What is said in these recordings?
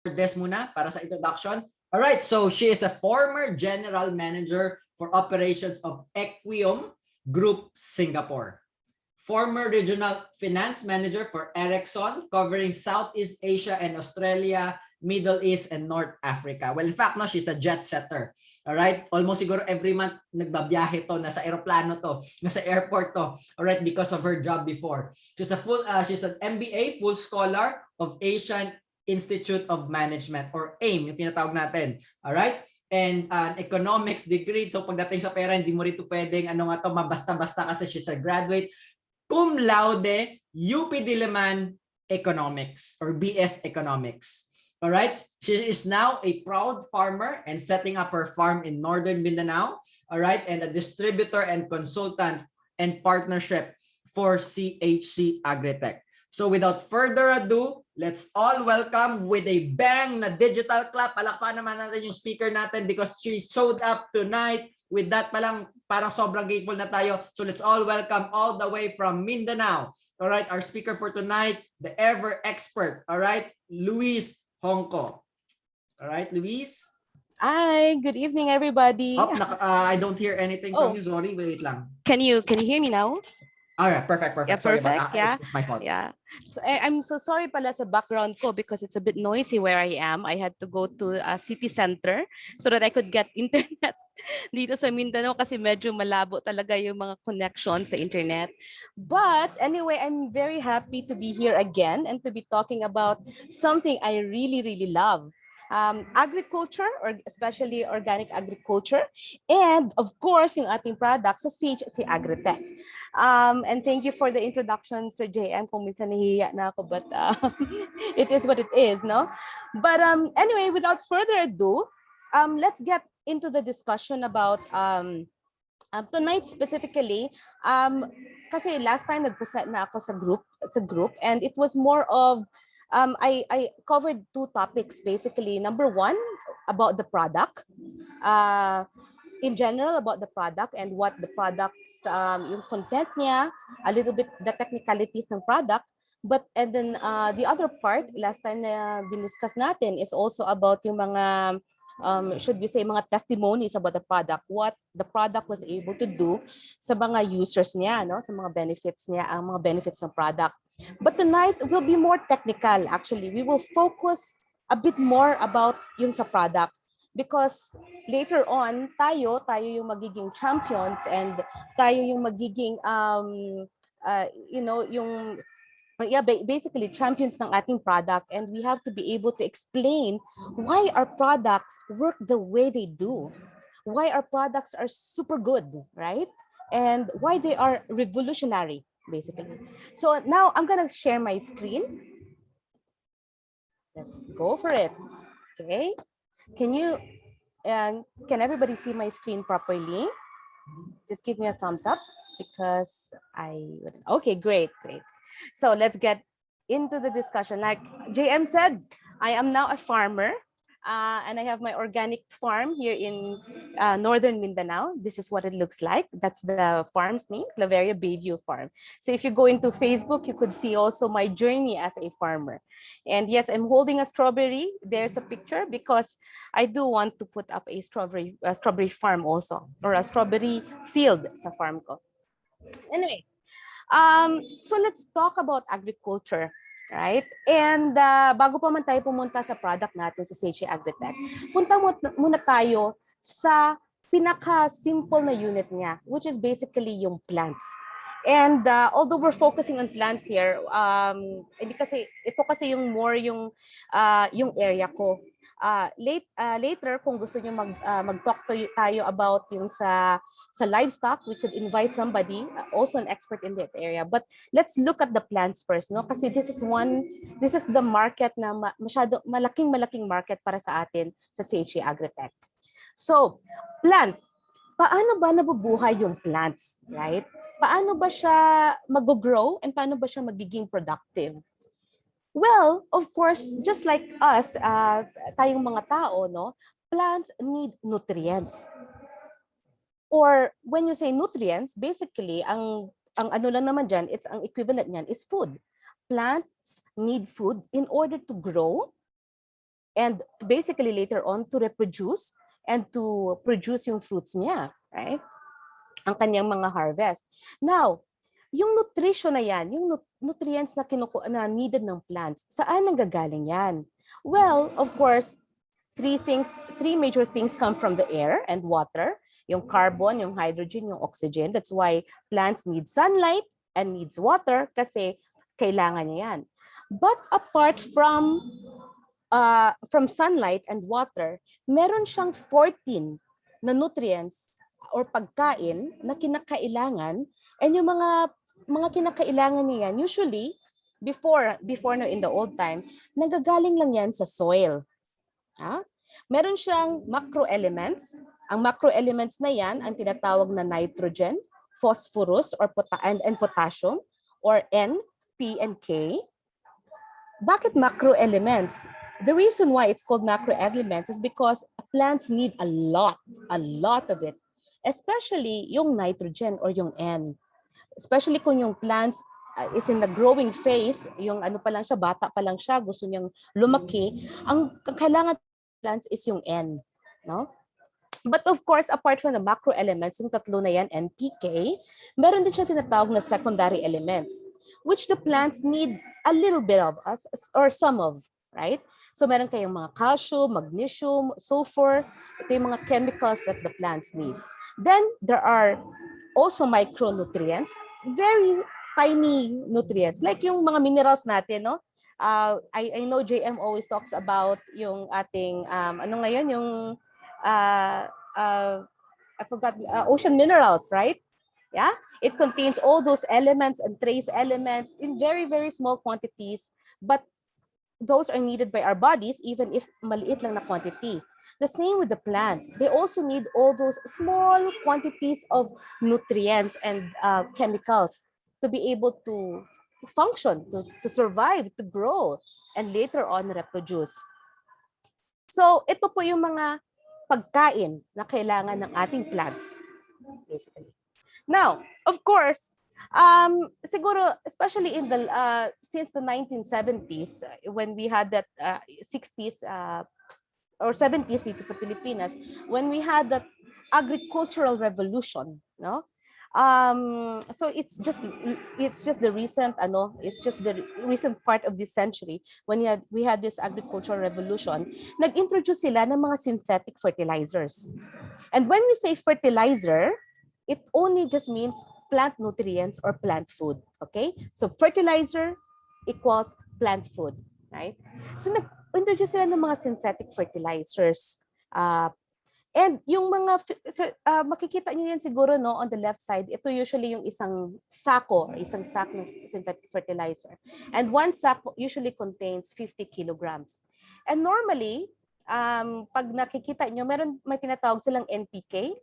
Des muna para sa introduction. All right, so she is a former general manager for operations of Equium Group Singapore. Former regional finance manager for Ericsson, covering Southeast Asia and Australia, Middle East, and North Africa. Well, in fact, no, she's a jet setter. All right? Almost siguro every month nagbabiyahe to, nasa aeroplano to, nasa airport to. All right, because of her job before. She's an MBA full scholar of Asian Institute of Management, or AIM, yung tinatawag natin. All right? And an economics degree. So pagdating sa pera, hindi mo rito pwedeng mabasta-basta kasi she's a graduate cum laude UP Diliman Economics or BS Economics. All right? She is now a proud farmer and setting up her farm in Northern Mindanao. All right? And a distributor and consultant and partnership for Chc Agritech. So without further ado, let's all welcome with a bang na digital clap. Palakpakan naman natin yung speaker natin because she showed up tonight. With that palang parang sobrang grateful na tayo. So let's all welcome all the way from Mindanao. All right, our speaker for tonight, the ever expert. All right, Louise Hongko. All right, Louise. Hi, good evening, everybody. Oh, I don't hear anything from you. Sorry, wait lang. Can you hear me now? All right, perfect. Yeah, Sorry perfect. about that. Yeah, it's my fault. Yeah. So I'm so sorry pala sa background ko because it's a bit noisy where I am. I had to go to a city center so that I could get internet dito sa Mindanao kasi medyo malabo talaga yung mga connection sa internet. But anyway, I'm very happy to be here again and to be talking about something I really, really love. Agriculture, or especially organic agriculture, and of course yung ating products sa Chc Agritech. And thank you for the introduction, Sir JM. Kung minsan nahihiya na ako, but it is what it is, no? But anyway, without further ado, let's get into the discussion about tonight specifically. Kasi last time nag-present na ako sa group, and it was more of I covered two topics basically. Number one, about the product, in general about the product and what the products, yung content niya, a little bit the technicalities ng product. And then the other part, last time na diniscuss natin, is also about yung mga, should we say, mga testimonies about the product, what the product was able to do sa mga users niya, no? Sa mga benefits niya, ang mga benefits ng product. But tonight will be more technical. Actually, we will focus a bit more about yung sa product because later on tayo yung magiging champions and tayo yung magiging basically champions ng ating product, and we have to be able to explain why our products work the way they do, why our products are super good, right? And why they are revolutionary, basically. So now I'm gonna share my screen. Let's go for it. Okay. Can everybody see my screen properly? Just give me a thumbs up because okay, great. So let's get into the discussion. Like JM said, I am now a farmer. And I have my organic farm here in Northern Mindanao. This is what it looks like. That's the farm's name, Claveria Bayview Farm. So if you go into Facebook, you could see also my journey as a farmer. And yes, I'm holding a strawberry. There's a picture because I do want to put up a strawberry farm also, or a strawberry field sa farm ko. Anyway, so let's talk about agriculture. Right? And bago pa man tayo pumunta sa product natin sa Chc Agritech, punta muna tayo sa pinaka-simple na unit niya, which is basically yung plants. And although we're focusing on plants here, ito kasi yung more yung area ko. Later, kung gusto niyo mag-talk tayo about yung sa livestock, we could invite somebody, also an expert in that area. But let's look at the plants first, no? Kasi this is the market na malaking market para sa atin sa Chc Agritech. So, plant. Paano ba nabubuhay yung plants, right? Paano ba siya mag-grow and paano ba siya magiging productive? Well, of course, just like us, tayong mga tao, no, plants need nutrients. Or when you say nutrients, basically, ang ano lang naman dyan, ang equivalent niyan is food. Plants need food in order to grow and basically later on to reproduce and to produce yung fruits niya, right? Ang kanyang mga harvest. Now, yung nutrition na yan, yung nutrients na needed ng plants, saan nanggagaling yan? Well, of course, three major things come from the air and water, yung carbon, yung hydrogen, yung oxygen. That's why plants need sunlight and needs water kasi kailangan niya yan. But apart from sunlight and water, meron siyang 14 na nutrients or pagkain na kinakailangan, and yung mga kinakailangan niyan usually before no in the old time, nagagaling lang yan sa soil. Meron siyang macroelements. Ang macroelements na yan ang tinatawag na nitrogen, phosphorus and potassium, or N, P, and K. Bakit macroelements? The reason why it's called macroelements is because plants need a lot of it. Especially yung nitrogen or yung N. Especially kung yung plants is in the growing phase, yung ano pa lang siya, bata pa lang siya, gusto niyang lumaki, ang kailangan plants is yung N, no? But of course, apart from the macro elements, yung tatlo na yan, N, P, K, meron din siya tinatawag na secondary elements, which the plants need a little bit of, or some of, right? So meron kayong mga calcium, magnesium, sulfur, ito yung mga chemicals that the plants need. Then there are also micronutrients, very tiny nutrients, like yung mga minerals natin, no? I know JM always talks about yung ating, ano ngayon, yung, I forgot, ocean minerals, right? Yeah, it contains all those elements and trace elements in very, very small quantities, but those are needed by our bodies, even if maliit lang na quantity. The same with the plants. They also need all those small quantities of nutrients and chemicals to be able to function, to survive, to grow, and later on reproduce. So ito po yung mga pagkain na kailangan ng ating plants, basically. Now, of course, siguro, especially in the since the 1970s, when we had that 60s or 70s dito sa Pilipinas, when we had that agricultural revolution, no? So it's just the recent recent part of this century when we had this agricultural revolution. Nag-introduce sila ng mga synthetic fertilizers. And when we say fertilizer, it only just means plant nutrients or plant food, okay? So fertilizer equals plant food, right? So nag-introduce sila ng mga synthetic fertilizers. And yung mga, makikita nyo yan siguro, no, on the left side, ito usually yung isang sack ng synthetic fertilizer. And one sack usually contains 50 kilograms. And normally, pag nakikita nyo, may tinatawag silang NPK.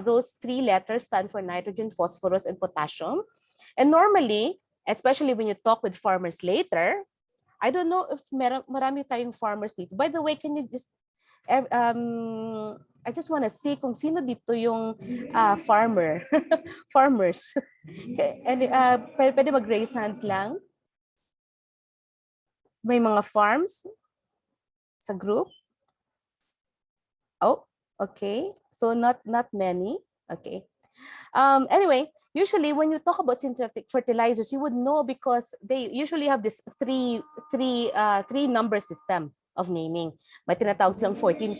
Those three letters stand for nitrogen, phosphorus, and potassium. And normally, especially when you talk with farmers later, I don't know if marami tayong farmers dito. By the way, can you just, I just want to see kung sino dito yung farmers. Okay. And pwede mag-raise hands lang. May mga farms sa group. Oh, okay. So not many. Okay. Anyway, usually when you talk about synthetic fertilizers, you would know because they usually have this three number system of naming. May tinatawag silang 14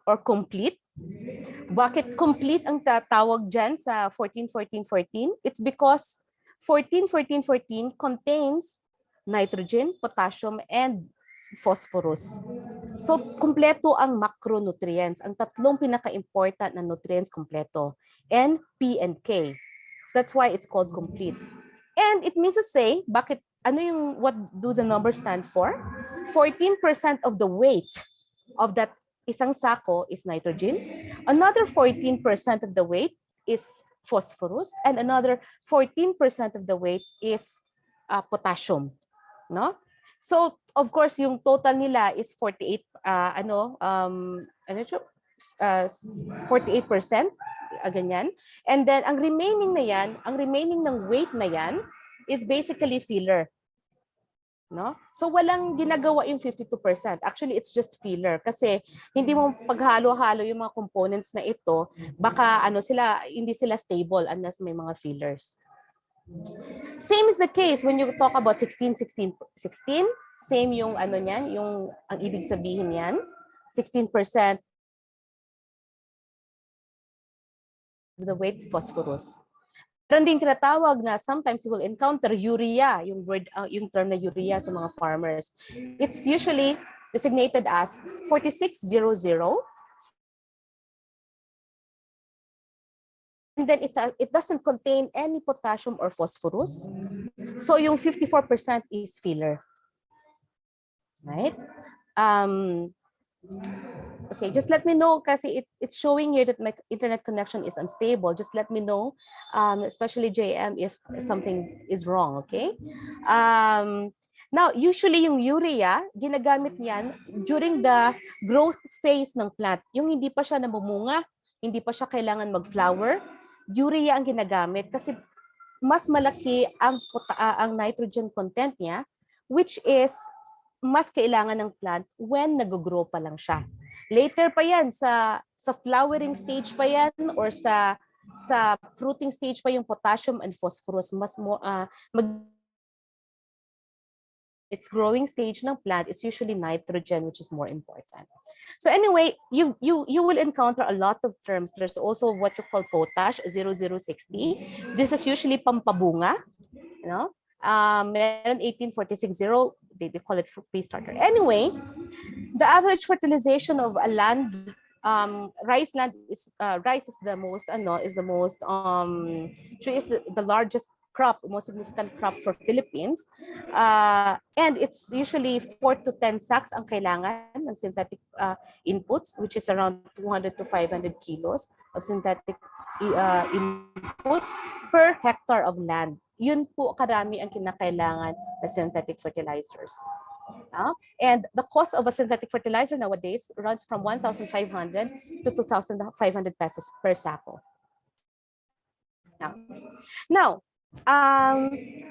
or complete. Bakit complete ang tatawag dyan sa 14? It's because 14 contains nitrogen, potassium, and phosphorus. So, kumpleto ang macronutrients. Ang tatlong pinaka-important na nutrients kumpleto. N, P, and K. So that's why it's called complete. And it means to say, what do the numbers stand for? 14% of the weight of that isang sako is nitrogen. Another 14% of the weight is phosphorus. And another 14% of the weight is potassium. No? So, of course, yung total nila is 48%, 48%, ganyan. And then, ang remaining ng weight na yan is basically filler. No? So walang ginagawa yung 52%. Actually, it's just filler kasi hindi mo paghalo-halo yung mga components na ito, baka hindi sila stable unless may mga fillers. Same is the case when you talk about 16, 16, 16. Same yung niyan, yung ang ibig sabihin niyan, 16% the weight phosphorus. Meron ding tinatawag na sometimes you will encounter urea, yung word, yung term na urea sa mga farmers. It's usually designated as 4600. And then it doesn't contain any potassium or phosphorus. So yung 54% is filler. Right? Okay, just let me know kasi it's showing here that my internet connection is unstable. Just let me know, especially JM, if something is wrong, okay? Now, usually yung urea, ginagamit niyan during the growth phase ng plant. Yung hindi pa siya namumunga, hindi pa siya kailangan mag-flower, urea ang ginagamit kasi mas malaki ang nitrogen content niya, which is mas kailangan ng plant when nag-grow pa lang siya. Later pa yan, sa flowering stage pa yan or sa fruiting stage pa yung potassium and phosphorus, its growing stage ng plant, it's usually nitrogen, which is more important. So anyway, you will encounter a lot of terms. There's also what you call potash, 0060. This is usually pampabunga, you know. Meron 18460, they call it pre-starter. Anyway, the average fertilization of a land, rice land is rice is the most the largest crop, most significant crop for Philippines, and it's usually 4 to 10 sacks ang kailangan ng synthetic inputs, which is around 200 to 500 kilos of synthetic inputs per hectare of land. Yun po karami ang kinakailangan na synthetic fertilizers. And the cost of a synthetic fertilizer nowadays runs from 1,500 to 2,500 pesos per sako. Now,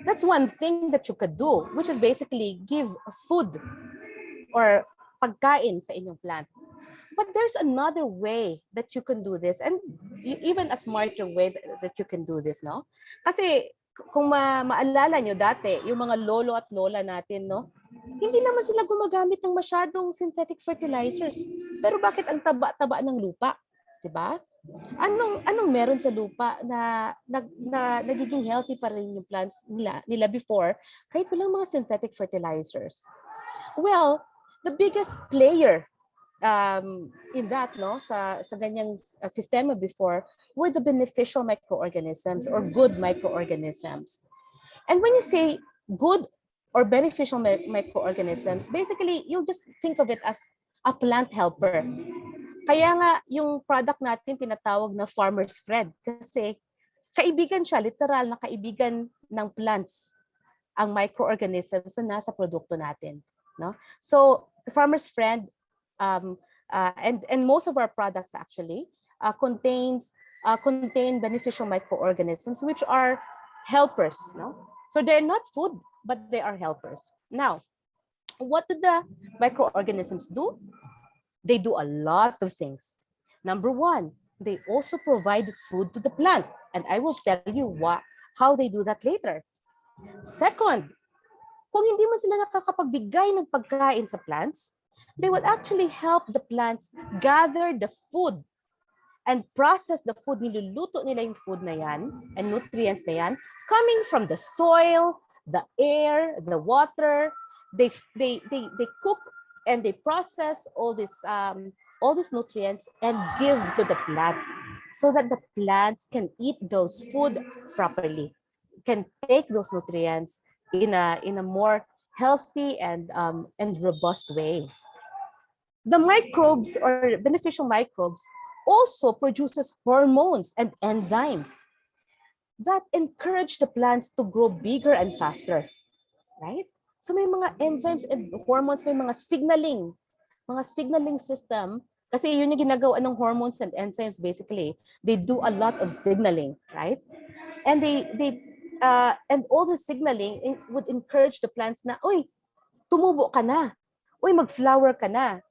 that's one thing that you could do, which is basically give food or pagkain sa inyong plant. But there's another way that you can do this, and even a smarter way that you can do this, no? Kasi kung maalala nyo dati, yung mga lolo at lola natin, no? Hindi naman sila gumagamit ng masyadong synthetic fertilizers. Pero bakit ang taba-taba ng lupa? 'Di ba? Anong meron sa lupa na nagiging healthy pa rin yung plants nila before kahit walang mga synthetic fertilizers? Well, the biggest player in that, no, sa ganyang sistema before were the beneficial microorganisms or good microorganisms. And when you say good or beneficial microorganisms, basically you'll just think of it as a plant helper. Kaya nga yung product natin tinatawag na farmer's friend kasi kaibigan siya, literal na kaibigan ng plants ang microorganisms na nasa produkto natin, no? So the farmer's friend and most of our products actually contain beneficial microorganisms which are helpers, no? So they're not food, but they are helpers. Now, what do the microorganisms do? They do a lot of things. Number one, they also provide food to the plant, and I will tell you how they do that later. Second, kung hindi man sila nakakapagbigay ng pagkain sa plants, they will actually help the plants gather the food and process the food. Niluluto nila yung food na yan and nutrients na yan coming from the soil, the air, the water. They cook and they process all these nutrients and give to the plant so that the plants can eat those food properly, can take those nutrients in a more healthy and robust way. The microbes or beneficial microbes also produces hormones and enzymes that encourage the plants to grow bigger and faster, right? So may mga enzymes and hormones, may mga signaling system. Kasi yun yung ginagawa ng hormones and enzymes basically. They do a lot of signaling, right? And and all the signaling would encourage the plants na, oy, tumubo ka na. Uy, mag-flower ka na.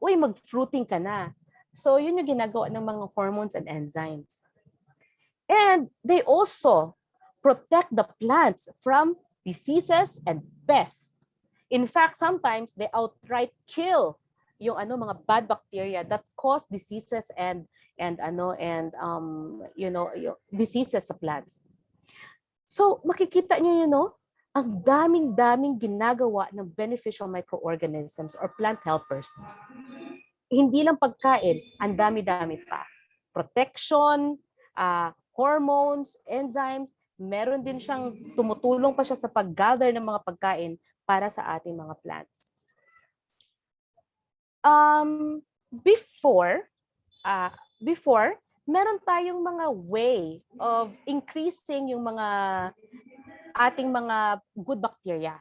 Uy, mag-fruiting ka na. So yun yung ginagawa ng mga hormones and enzymes. And they also protect the plants from diseases and pests. In fact, sometimes they outright kill yung mga bad bacteria that cause diseases and yung diseases sa plants. So makikita niyo ang daming ginagawa ng beneficial microorganisms or plant helpers. Hindi lang pagkain, ang dami-dami pa. Protection, hormones, enzymes, meron din siyang tumutulong pa siya sa pag-gather ng mga pagkain para sa ating mga plants. Before, meron tayong mga way of increasing yung mga ating mga good bacteria.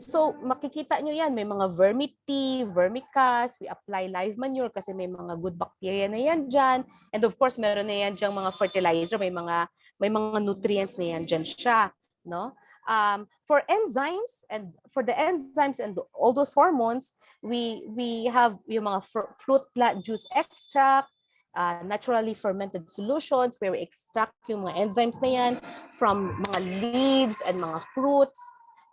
So makikita nyo yan, may mga vermi-tea, vermicast, we apply live manure kasi may mga good bacteria na yan dyan. And of course, meron na yan dyang mga fertilizer, may mga nutrients na yan dyan siya. No? For enzymes and all those hormones, we have yung mga fruit plant juice extract, naturally fermented solutions where we extract yung mga enzymes na yan from mga leaves and mga fruits.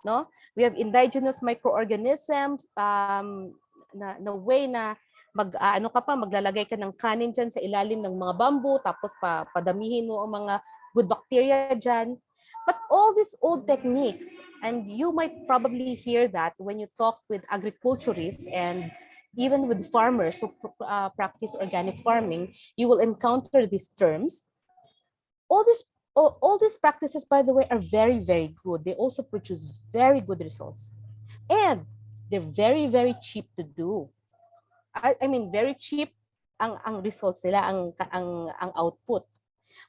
No? We have indigenous microorganisms na way na maglalagay ka ng kanin dyan sa ilalim ng mga bamboo tapos padamihin mo ang mga good bacteria dyan. But all these old techniques, and you might probably hear that when you talk with agriculturists and even with farmers who practice organic farming, you will encounter these terms. All these practices, by the way, are very, very good. They also produce very good results. And they're very, very cheap to do. I mean, very cheap ang results nila, ang output.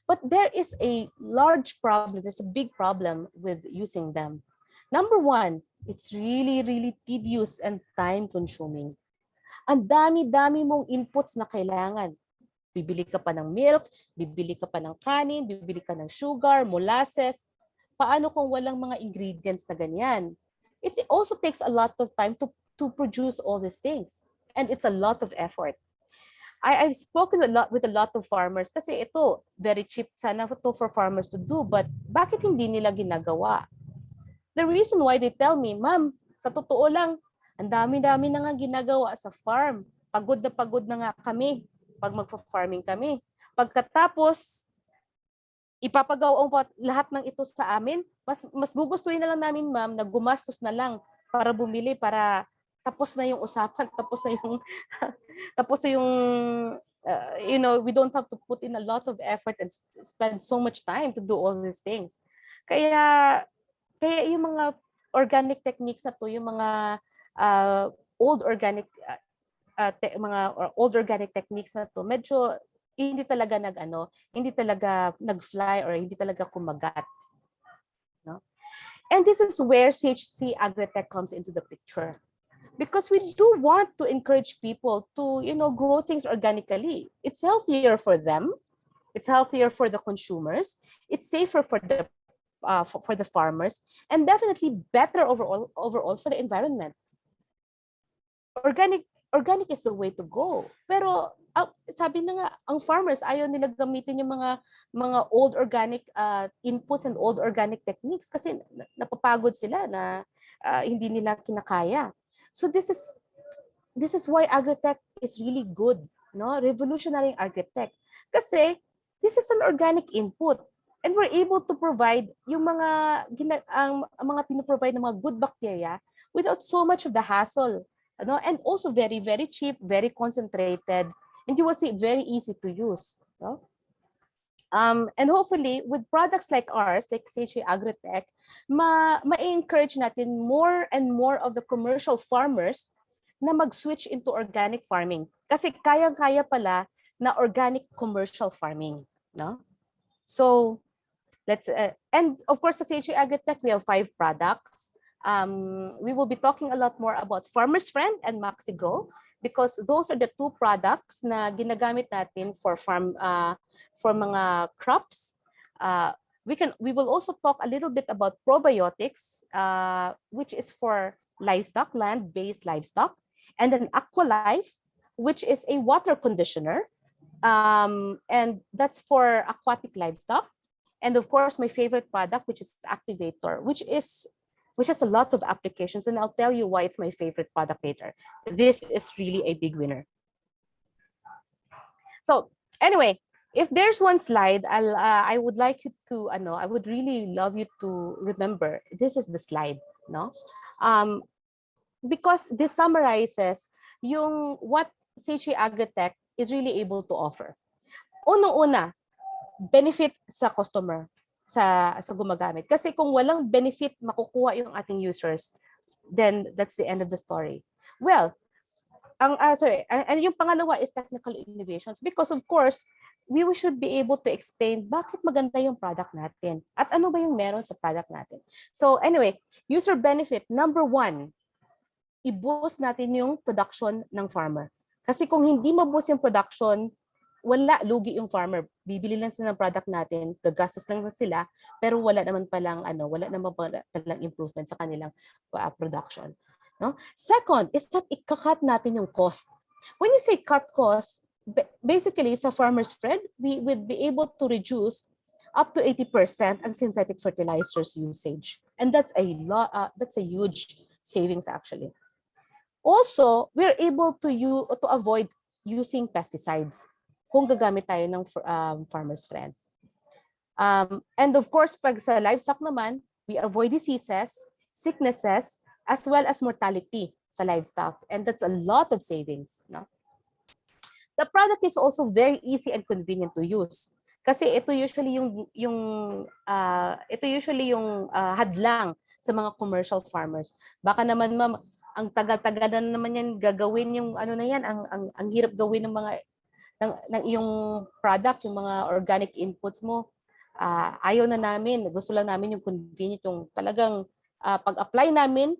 But there is a large problem, there's a big problem with using them. Number one, it's really, really tedious and time-consuming. Ang dami-dami mong inputs na kailangan. Bibili ka pa ng milk, bibili ka pa ng kanin, bibili ka ng sugar, molasses. Paano kung walang mga ingredients na ganyan? It also takes a lot of time to produce all these things. And it's a lot of effort. I've spoken with a lot of farmers kasi ito, very cheap sana ito for farmers to do, but bakit hindi nila ginagawa? The reason why they tell me, ma'am, sa totoo lang, ang dami-dami na nga ginagawa sa farm. Pagod na nga kami pag magfa-farming kami. Pagkatapos, ipapagawa lahat ng ito sa amin, mas gugustuhin na lang namin, ma'am, na gumastos na lang para bumili, para tapos na yung usapan, tapos na yung we don't have to put in a lot of effort and spend so much time to do all these things. Kaya yung mga organic techniques na to, yung mga old organic techniques na to, medyo hindi talaga nag-fly or hindi talaga kumagat. No? And this is where Chc Agritech comes into the picture. Because we do want to encourage people to, grow things organically. It's healthier for them. It's healthier for the consumers. It's safer for the farmers, and definitely better overall for the environment. Organic is the way to go. Pero sabi na nga, ang farmers ayaw nila gamitin yung mga old organic inputs and old organic techniques kasi napapagod sila na hindi nila kinakaya. So this is why Agritech is really good, no? Revolutionary Agritech. Kasi this is an organic input and we're able to provide yung mga pinoprovide ng mga good bacteria without so much of the hassle. And also very, very cheap, very concentrated, and you will see very easy to use. No? And hopefully, with products like ours, like Chc Agritech, ma-encourage natin more and more of the commercial farmers na mag-switch into organic farming. Kasi kaya-kaya pala na organic commercial farming. No? So, and of course, sa Chc Agritech, we have 5 products. We will be talking a lot more about Farmer's Friend and MaxiGrow because those are the 2 products na ginagamit natin for mga crops. We will also talk a little bit about probiotics, which is for livestock, land-based livestock, and then Aqualife, which is a water conditioner, and that's for aquatic livestock. And of course, my favorite product, which is Activator, which has a lot of applications, and I'll tell you why it's my favorite product later. This is really a big winner. So anyway, if there's one slide, I would like you to, I would really love you to remember, this is the slide, no? Because this summarizes what Chc Agritech is really able to offer. Unang-una, benefit sa customer, sa gumagamit. Kasi kung walang benefit makukuha yung ating users, then that's the end of the story. Well, and yung pangalawa is technical innovations, because of course, we should be able to explain bakit maganda yung product natin at ano ba yung meron sa product natin. So anyway, user benefit, number one, i-boost natin yung production ng farmer. Kasi kung hindi ma-boost yung production, wala, lugi yung farmer. Bibili lang sila ng product natin, gagastos lang sila, pero wala naman palang improvement sa kanilang production. No? Second is that ikakat natin yung cost. When you say cut cost, basically sa farmer's friend, we would be able to reduce up to 80% ang synthetic fertilizers usage. And that's a lot, that's a huge savings actually. Also, we're able to avoid using pesticides kung gagamit tayo ng farmer's friend. And of course, pag sa livestock naman, we avoid diseases, sicknesses, as well as mortality sa livestock. And that's a lot of savings. No? The product is also very easy and convenient to use. Kasi ito usually yung hadlang sa mga commercial farmers. Baka naman ma'am, ang tagal-tagal na naman yan gagawin yung ang hirap gawin ng mga ng iyong product, yung mga organic inputs mo. Ayaw na namin, gusto lang namin yung convenient, yung talagang pag-apply namin,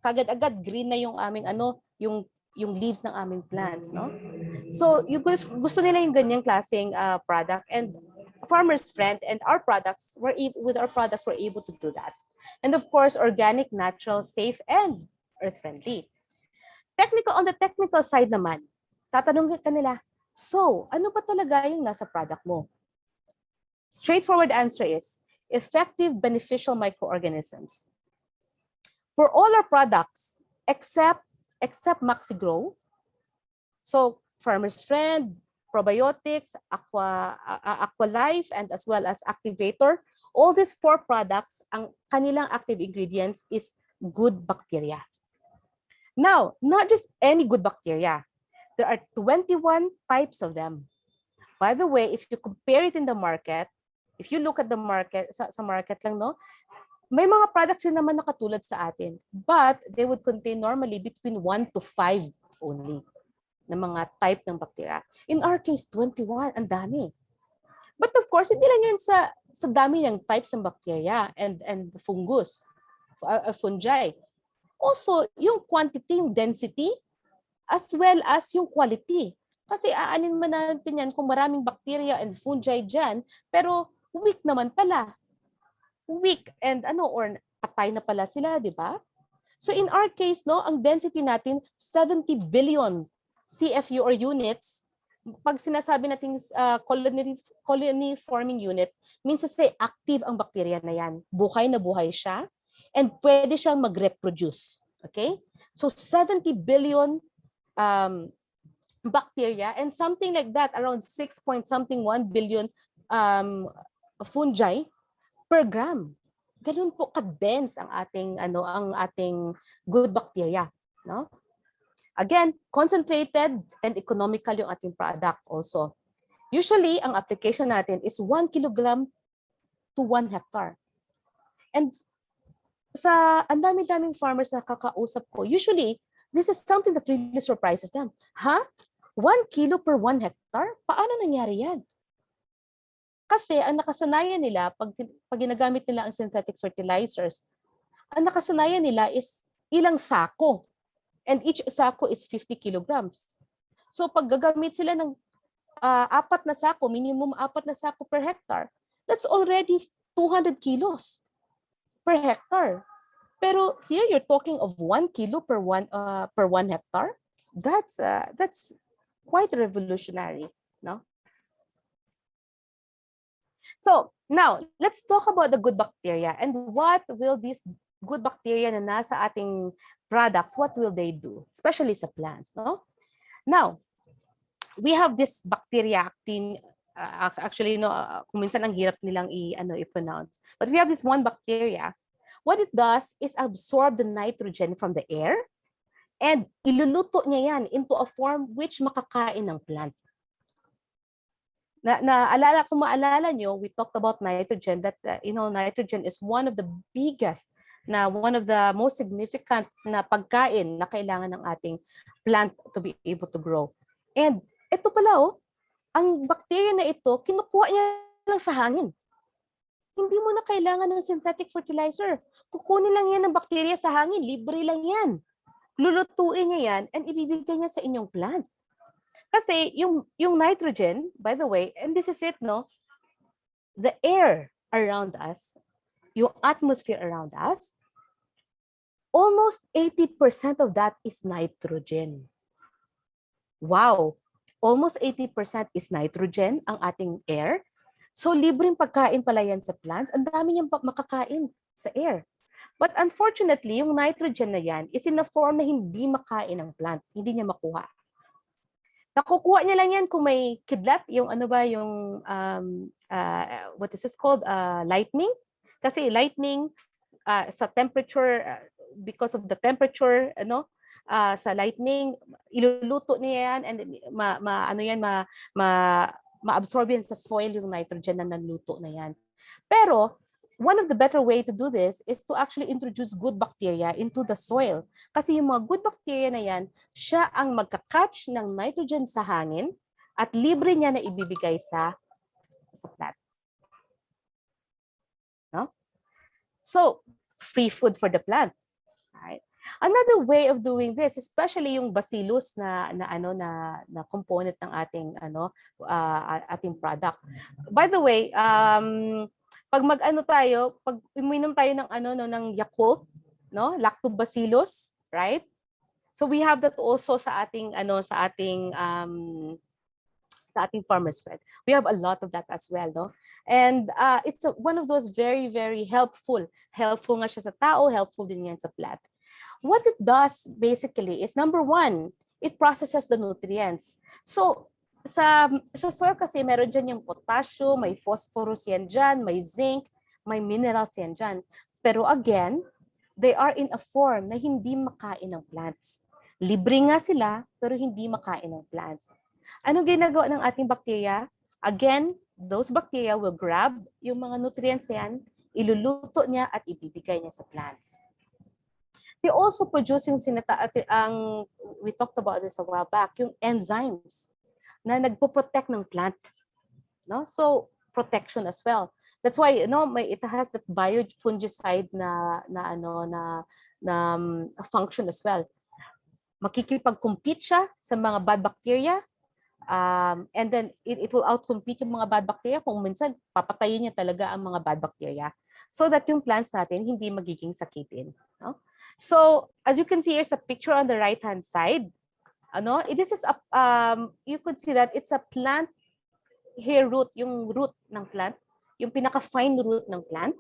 kagad-agad green na yung aming yung leaves ng aming plants, no? So, yung gusto nila yung ganyang klaseng product, and farmers friend, and our products we're able to do that. And of course, organic, natural, safe, and earth friendly. On the technical side naman, tatanungin ka nila, so, ano ba talaga yung nasa product mo? Straightforward answer is, effective beneficial microorganisms. For all our products, except MaxiGrow, so Farmer's Friend, Probiotics, Aqualife, and as well as Activator, all these 4 products, ang kanilang active ingredients is good bacteria. Now, not just any good bacteria. There are 21 types of them. By the way, if you compare it in the market, if you look at the market, sa market lang, no, may mga products rin naman na katulad sa atin, but they would contain normally between 1 to 5 only na mga type ng bacteria. In our case, 21, ang dami. But of course, hindi lang yan sa dami ng types ng bacteria and fungus, fungi. Also, yung quantity, yung density, as well as yung quality. Kasi aanin man natin yan kung maraming bacteria and fungi dyan, pero weak naman pala. Weak and or patay na pala sila, di ba? So in our case, no, ang density natin, 70 billion CFU or units. Pag sinasabi natin colony forming unit, means to say active ang bacteria na yan. Buhay na buhay siya and pwede siyang mag-reproduce. Okay? So 70 billion bacteria and something like that, around 6.1 billion fungi per gram. Ganun po ka-dense ang ating good bacteria, no? Again, concentrated and economical yung ating product also. Usually, ang application natin is 1 kilogram to 1 hectare. And ang dami-daming farmers na kakausap ko, usually, this is something that really surprises them. Huh? 1 kilo per 1 hectare? Paano nangyari yan? Kasi ang nakasanayan nila, pag ginagamit nila ang synthetic fertilizers, ang nakasanayan nila is ilang sako. And each sako is 50 kilograms. So pag gagamit sila ng 4 na sako, minimum 4 na sako per hectare, that's already 200 kilos per hectare. Pero here you're talking of 1 kilo per one hectare. That's quite revolutionary, no? So now let's talk about the good bacteria and what will these good bacteria na nasa ating products, what will they do, especially sa plants, no? Now, we have this bacteria actin, actually no, kung minsan ang hirap nilang i-pronounce. But we have this one bacteria. What it does is absorb the nitrogen from the air and iluluto niya yan into a form which makakain ng plant. Kung maalala nyo, we talked about nitrogen, that nitrogen is one of the biggest, one of the most significant na pagkain na kailangan ng ating plant to be able to grow. And ito pala, ang bacteria na ito, kinukuha niya lang sa hangin. Hindi mo na kailangan ng synthetic fertilizer. Kukunin lang yan ng bacteria sa hangin, libre lang yan. Lulutuin niya yan and ibibigay niya sa inyong plant. Kasi yung nitrogen, by the way, and this is it, no? The air around us, yung atmosphere around us, almost 80% of that is nitrogen. Wow! Almost 80% is nitrogen ang ating air. So libreng pagkain pala yan sa plants. Ang dami niyang makakain sa air. But unfortunately, yung nitrogen na yan is in a form na hindi makain ng plant. Hindi niya makuha. Nakukuha niya lang yan kung may kidlat, yung what is this called? Lightning. Kasi lightning, sa temperature, because of the temperature, sa lightning, iluluto niya yan and ma-absorb yan sa soil yung nitrogen na naluto na yan. Pero, one of the better way to do this is to actually introduce good bacteria into the soil. Kasi yung mga good bacteria na yan, siya ang magka-catch ng nitrogen sa hangin at libre niya na ibibigay sa plant. No? So, free food for the plant. Right? Another way of doing this, especially yung bacillus na component ng ating ating product. By the way, pag pag uminom tayo ng ng Yakult, no? Lactobacillus, right? So we have that also sa ating sa ating farmer's bread. We have a lot of that as well, no? And it's one of those very, very helpful. Helpful nga siya sa tao, helpful din yan sa plant. What it does basically is, number one, it processes the nutrients. So sa soil kasi meron dyan yung potassium, may phosphorus yan dyan, may zinc, may minerals yan dyan. Pero again, they are in a form na hindi makain ng plants. Libre nga sila, pero hindi makain ng plants. Anong ginagawa ng ating bacteria? Again, those bacteria will grab yung mga nutrients yan, iluluto niya at ibibigay niya sa plants. They also produce yung we talked about this a while back, yung enzymes na nagpo-protect ng plant, no? So protection as well. That's why it has that biofungicide na function as well. Makikipag-compete siya sa mga bad bacteria, and then it will outcompete yung mga bad bacteria. Kung minsan papatayin niya talaga ang mga bad bacteria so that yung plants natin hindi magiging sakitin, no? So as you can see, here's a picture on the right hand side. This is you could see that it's a plant hair root, yung root ng plant, yung pinaka-fine root ng plant.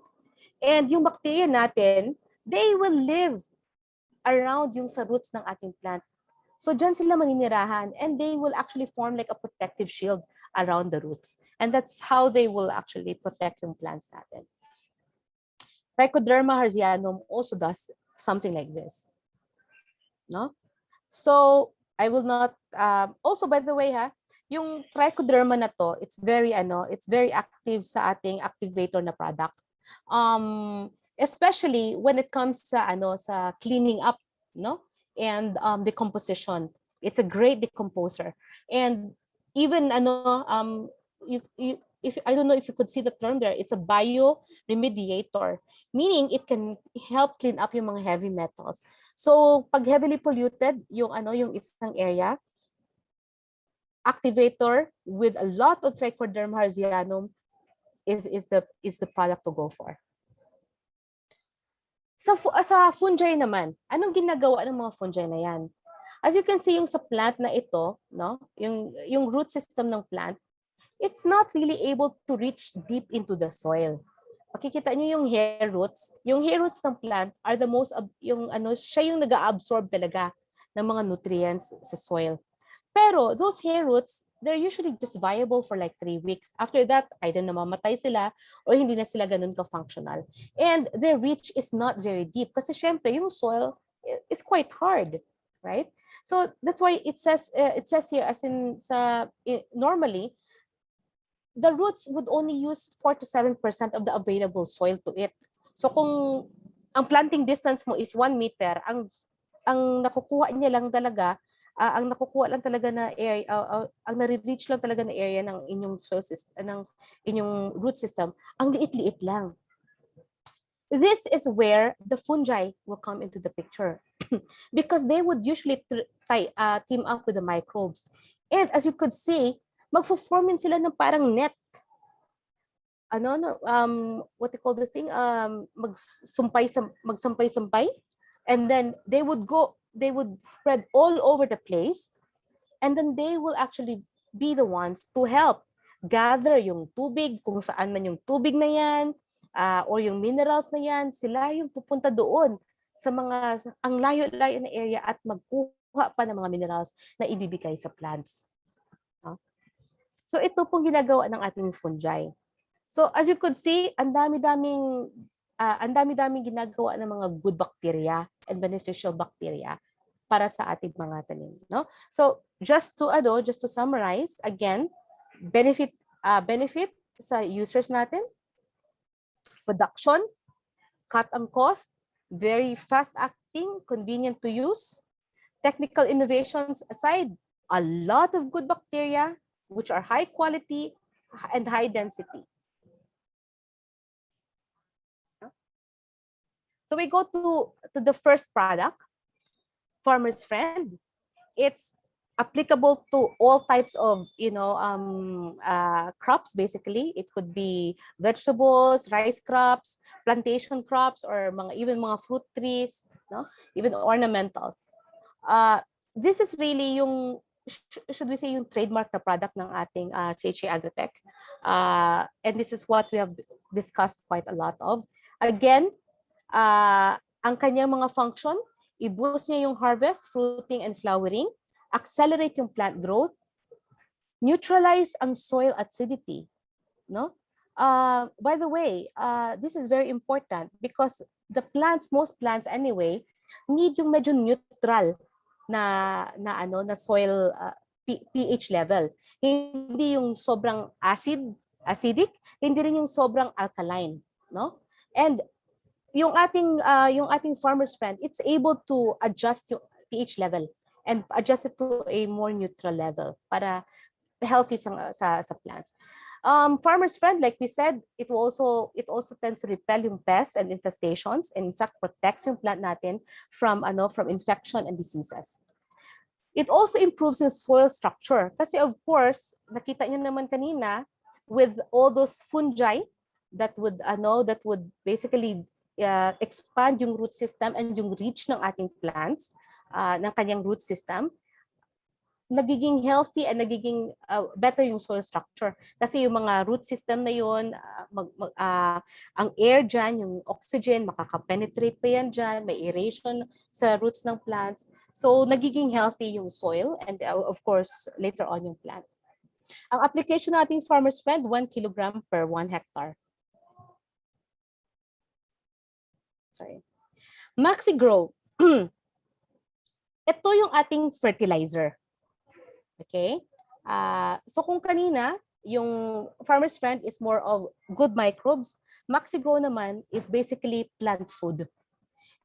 And yung bacteria natin, they will live around yung sa roots ng ating plant. So dyan sila maninirahan and they will actually form like a protective shield around the roots. And that's how they will actually protect yung plants natin. Trichoderma hertzianum also does something like this. No? So I will not, also by the way yung trichoderma na to, it's very active sa ating activator na product. Especially when it comes sa sa cleaning up, no? And decomposition. It's a great decomposer. And even if I don't know if you could see the term there, it's a bioremediator, meaning it can help clean up yung mga heavy metals. So pag heavily polluted yung yung isang area, activator with a lot of Trichoderma hertzianum is the product to go for. Sa fungi naman, anong ginagawa ng mga fungi na yan? As you can see, yung sa plant na ito, no, yung root system ng plant, it's not really able to reach deep into the soil. Makikita niyo yung hair roots. Yung hair roots ng plant are the most, siya yung nag-absorb talaga ng mga nutrients sa soil. Pero those hair roots, they're usually just viable for like 3 weeks. After that, either namamatay sila or hindi na sila ganun ka-functional. And their reach is not very deep kasi syempre yung soil is quite hard, right? So that's why it says here as in normally the roots would only use 4 to 7% of the available soil to it. So kung ang planting distance mo is 1 meter, ang nakukuha niya lang talaga ang nakukuha lang talaga na area, ang nare-reach lang talaga na area ng inyong soil system, ng inyong root system, ang liit-liit lang. This is where the fungi will come into the picture because they would usually team up with the microbes. And as you could see, magfo-form sila ng parang net. What they call this thing? Magsampay-sampay. And then they would spread all over the place, and then they will actually be the ones to help gather yung tubig, kung saan man yung tubig na yan, or yung minerals na yan, sila yung pupunta doon sa ang layo-layo na area at magkuha pa ng mga minerals na ibibigay sa plants. So ito pong ginagawa ng ating fungi. So as you could see, ang dami-daming ginagawa ng mga good bacteria and beneficial bacteria para sa ating mga tanim, no? So just to summarize again, benefit sa users natin, production, cut ang cost, very fast acting, convenient to use, technical innovations aside, a lot of good bacteria which are high quality and high density. So we go to the first product, Farmer's Friend. It's applicable to all types of crops. Basically, it could be vegetables, rice crops, plantation crops, or even mga fruit trees, no, even ornamentals. This is really yung, should we say, yung trademark na product ng ating Chc Agritech, and this is what we have discussed quite a lot of. Again, ang kanyang mga function, i-boost niya yung harvest, fruiting, and flowering, accelerate yung plant growth, neutralize ang soil acidity, no? By the way, this is very important because most plants anyway, need yung medyo neutral na soil pH level. Hindi yung sobrang acidic, hindi rin yung sobrang alkaline, no? And yung ating Farmer's Friend, it's able to adjust yung pH level and adjust it to a more neutral level para healthy sa plants. Farmer's Friend, like we said, it also tends to repel yung pests and infestations, and in fact protects yung plant natin from infection and diseases. It also improves yung soil structure kasi of course, nakita niyo naman kanina with all those fungi that would basically expand yung root system and yung reach ng ating plants, ng kanyang root system, nagiging healthy and nagiging better yung soil structure. Kasi yung mga root system na yun, ang air dyan, yung oxygen, makaka-penetrate pa yan dyan, may aeration sa roots ng plants. So nagiging healthy yung soil and of course, later on yung plant. Ang application nating Farmer's Friend, 1 kilogram per 1 hectare. Sorry. MaxiGrow. Ito yung ating fertilizer. Okay? So kung kanina, yung Farmer's Friend is more of good microbes, MaxiGrow naman is basically plant food.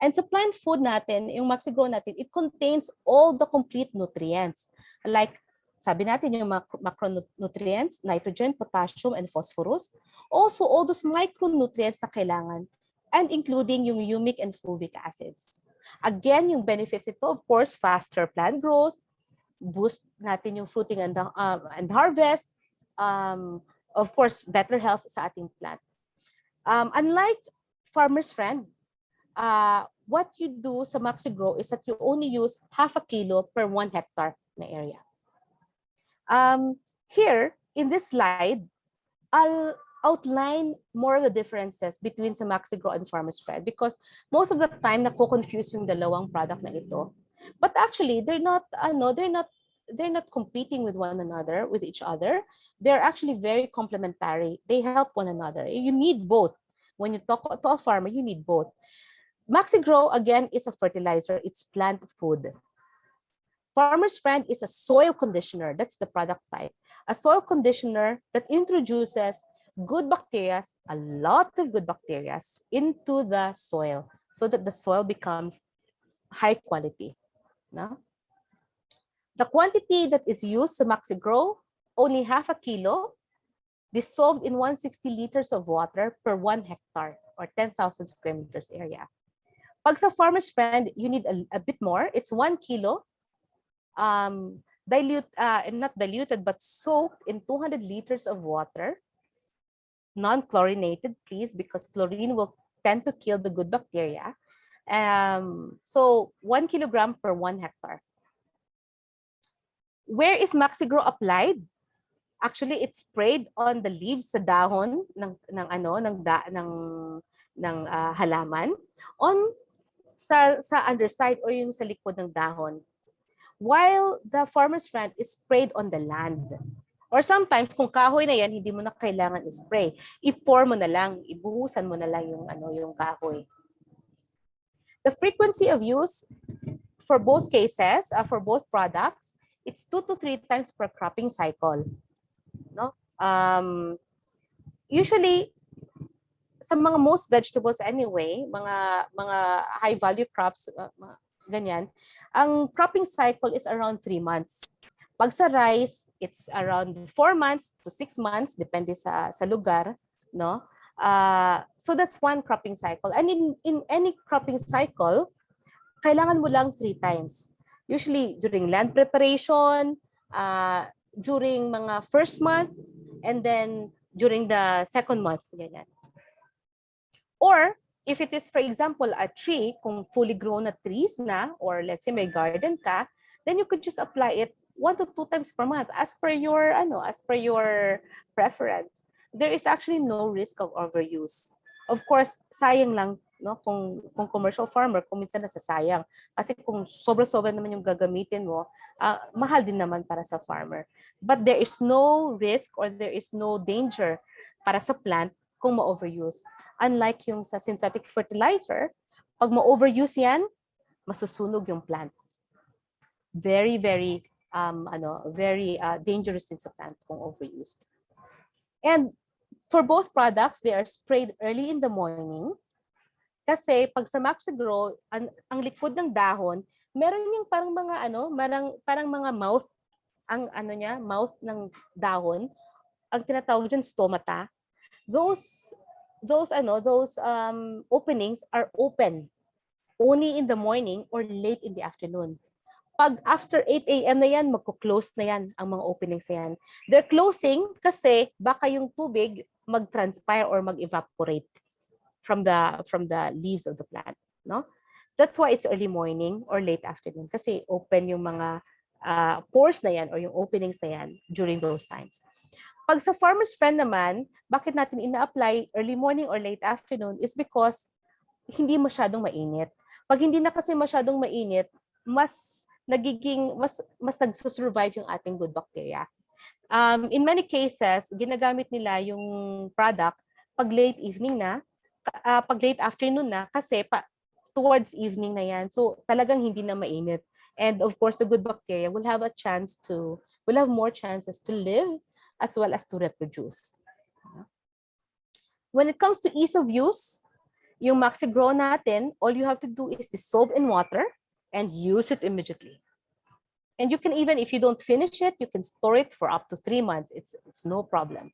And sa plant food natin, yung MaxiGrow natin, it contains all the complete nutrients. Like, sabi natin yung macronutrients, nitrogen, potassium, and phosphorus. Also, all those micronutrients na kailangan, and including yung humic and fulvic acids. Again, yung benefits ito, of course, faster plant growth, boost natin yung fruiting and harvest, of course, better health sa ating plant. Unlike Farmer's Friend, what you do sa MaxiGrow is that you only use 0.5 kilo per 1 hectare na area. Here, in this slide, I'll outline more of the differences between sa MaxiGrow and Farmer's Friend because most of the time nako-confuse yung dalawang product na ito. But actually, they're not competing with one another, with each other. They're actually very complementary. They help one another. You need both. When you talk to a farmer, you need both. MaxiGrow, again, is a fertilizer. It's plant food. Farmer's Friend is a soil conditioner. That's the product type. A soil conditioner that introduces good bacteria, a lot of good bacteria, into the soil so that the soil becomes high quality. No? The quantity that is used sa MaxiGrow, only 0.5 kilo, dissolved in 160 liters of water per 1 hectare or 10,000 square meters area. Pag sa Farmer's Friend, you need a bit more. It's 1 kilo, not diluted, but soaked in 200 liters of water, non-chlorinated, please, because chlorine will tend to kill the good bacteria. So 1 kilogram per 1 hectare. Where is MaxiGrow applied? Actually, it's sprayed on the leaves sa dahon ng halaman, sa underside or yung sa likod ng dahon. While the Farmer's Friend is sprayed on the land. Or sometimes, kung kahoy na yan, hindi mo na kailangan i-spray. I-pour mo na lang, ibuhusan mo na lang yung kahoy. The frequency of use for both cases, for both products, it's 2 to 3 times per cropping cycle. No? Usually, sa mga most vegetables anyway, mga high value crops, ganyan, ang cropping cycle is around 3 months. Pag sa rice, it's around 4 months to 6 months, depende sa lugar, no? So that's one cropping cycle. And in any cropping cycle, kailangan mo lang 3 times. Usually during land preparation, during mga first month, and then during the second month, ganyan. Or if it is, for example, a tree, kung fully grown na trees na, or let's say may garden ka, then you could just apply it 1 to 2 times per month as per your preference. There is actually no risk of overuse. Of course, sayang lang, no, kung commercial farmer, kung minsan nasasayang. Kasi kung sobra-sobra naman yung gagamitin mo, mahal din naman para sa farmer. But there is no risk or there is no danger para sa plant kung ma-overuse. Unlike yung sa synthetic fertilizer, pag ma-overuse yan, masusunog yung plant. Very, very, dangerous din sa plant kung overused. And for both products, they are sprayed early in the morning. Kasi pag sa MaxiGrow, ang likod ng dahon, meron yung parang mga parang mga mouth, mouth ng dahon, ang tinatawag diyan stomata. Those openings are open only in the morning or late in the afternoon. Pag after 8 a.m. na yan, magko-close na yan ang mga openings na yan. They're closing kasi baka yung tubig mag-transpire or mag-evaporate from the leaves of the plant, no? That's why it's early morning or late afternoon kasi open yung mga pores na yan or yung openings na yan during those times. Pag sa Farmer's Friend naman, bakit natin ina-apply early morning or late afternoon is because hindi masyadong mainit. Pag hindi na kasi masyadong mainit, mas nagsusurvive yung ating good bacteria. In many cases, ginagamit nila yung product pag late evening na, pag late afternoon na, kasi towards evening na yan. So talagang hindi na mainit. And of course, the good bacteria will have more chances to live as well as to reproduce. When it comes to ease of use, yung MaxiGrow natin, all you have to do is dissolve in water and use it immediately. And you can even, if you don't finish it, you can store it for up to 3 months. It's no problem.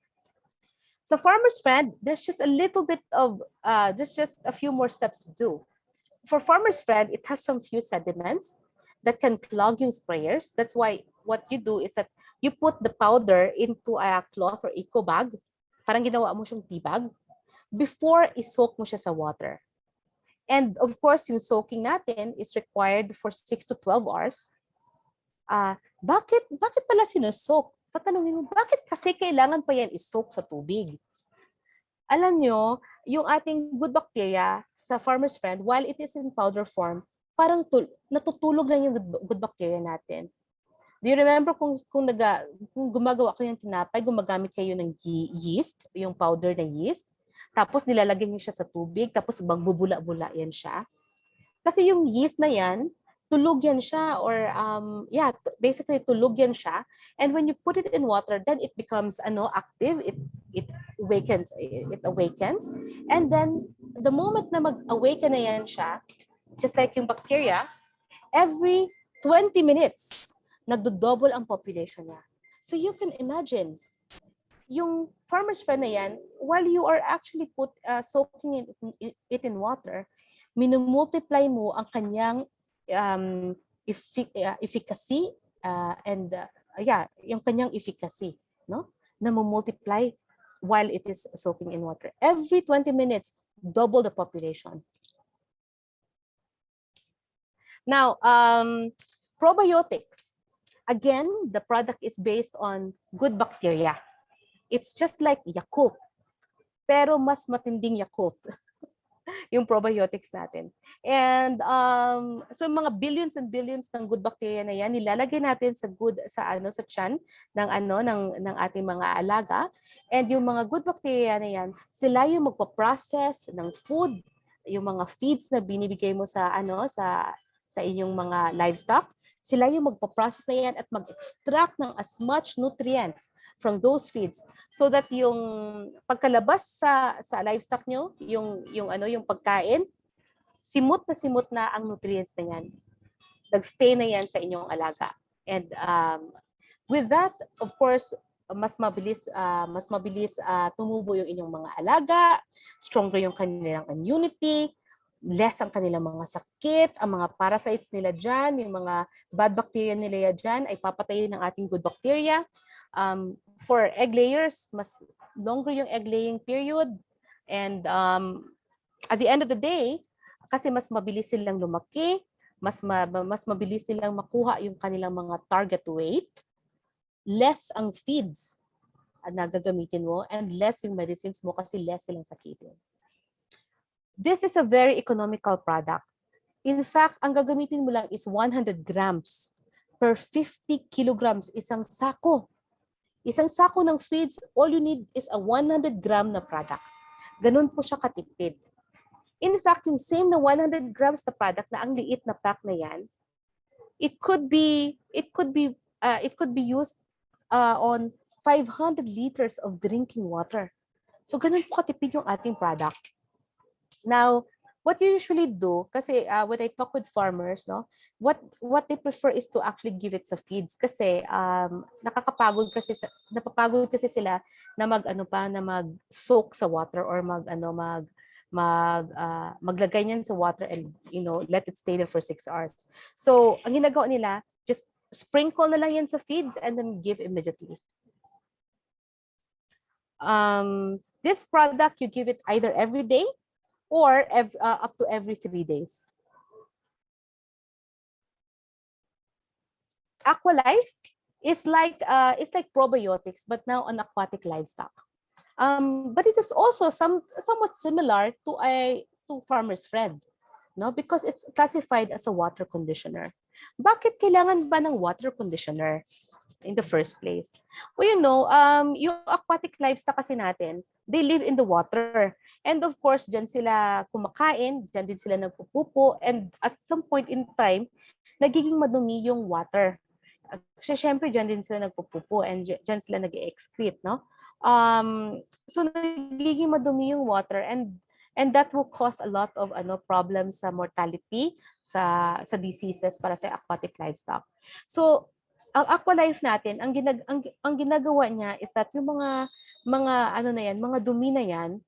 So Farmer's Friend, there's just a few more steps to do. For Farmer's Friend, it has some few sediments that can clog yung sprayers. That's why what you do is that you put the powder into a cloth or eco bag, parang ginawa mo siyang tea bag, before isoak mo siya sa water. And of course, yung soaking natin is required for 6 to 12 hours. Bakit pala sinusoak? Tatanungin mo, bakit kasi kailangan pa yan isoak sa tubig? Alam nyo, yung ating good bacteria sa farmer's friend, while it is in powder form, parang natutulog lang yung good bacteria natin. Do you remember kung gumagawa kayo ng tinapay, gumagamit kayo ng yeast, yung powder na yeast, tapos nilalagay niyo siya sa tubig, tapos magbubula-bula yan siya. Kasi yung yeast na yan, tulog yan siya, or basically tulog yan siya. And when you put it in water, then it becomes active, it awakens. And then the moment na mag-awaken na yan siya, just like yung bacteria, every 20 minutes, nagdo-double ang population niya. So you can imagine, yung farmer's friend na yan, while you are actually soaking it in water, minumultiply mo ang kanyang efficacy yung kanyang efficacy, no? Na multiply while it is soaking in water. Every 20 minutes, double the population. Now, probiotics. Again, the product is based on good bacteria. It's just like Yakult, pero mas matinding Yakult yung probiotics natin. And so mga billions and billions ng good bacteria na yan, nilalagay natin sa tiyan ng ating mga alaga. And yung mga good bacteria na yan, sila yung magpo-process ng food, yung mga feeds na binibigay mo sa inyong mga livestock. Sila yung magpo-process na yan at mag-extract ng as much nutrients from those feeds, so that yung pagkalabas sa livestock nyo, yung pagkain, simot na ang nutrients na yan. Nag-stay na yan sa inyong alaga. And with that, of course, mas mabilis tumubo yung inyong mga alaga, stronger yung kanilang immunity, less ang kanilang mga sakit, ang mga parasites nila dyan, yung mga bad bacteria nila dyan ay papatayin ng ating good bacteria. For egg layers, mas longer yung egg laying period. And at the end of the day, kasi mas mabilis silang lumaki, mas mabilis silang makuha yung kanilang mga target weight, less ang feeds na gagamitin mo, and less yung medicines mo kasi less silang sakitin. This is a very economical product. In fact, ang gagamitin mo lang is 100 grams per 50 kilograms, isang sako. Isang sako ng feeds, all you need is a 100 gram na product. Ganun po siya katipid. In fact, yung same na 100 grams na product na ang liit na pack na yan, it could be used on 500 liters of drinking water. So ganun po katipid yung ating product. Now, what you usually do, kasi when I talk with farmers, no, what they prefer is to actually give it sa feeds, kasi napapagod kasi sila na mag-soak sa water or maglagay niyan sa water and let it stay there for 6 hours. So, ang ginagawa nila, just sprinkle na lang yan sa feeds and then give immediately. This product, you give it either every day or up to every 3 days. Aqualife is like probiotics, but now on aquatic livestock. But it is also somewhat similar to farmer's friend, no? Because it's classified as a water conditioner. Bakit kailangan ba ng water conditioner in the first place? Well, yung aquatic livestock kasi natin, they live in the water. And of course, dyan sila kumakain, dyan din sila nagpupupo, and at some point in time, nagiging madumi yung water. Kasi syempre, dyan din sila nagpupupo and dyan sila nag-excrete, no? So nagiging madumi yung water, and that will cause a lot of problems sa mortality, sa diseases para sa aquatic livestock. So ang aqualife natin, ang ginagawa niya is that yung mga dumi na yan,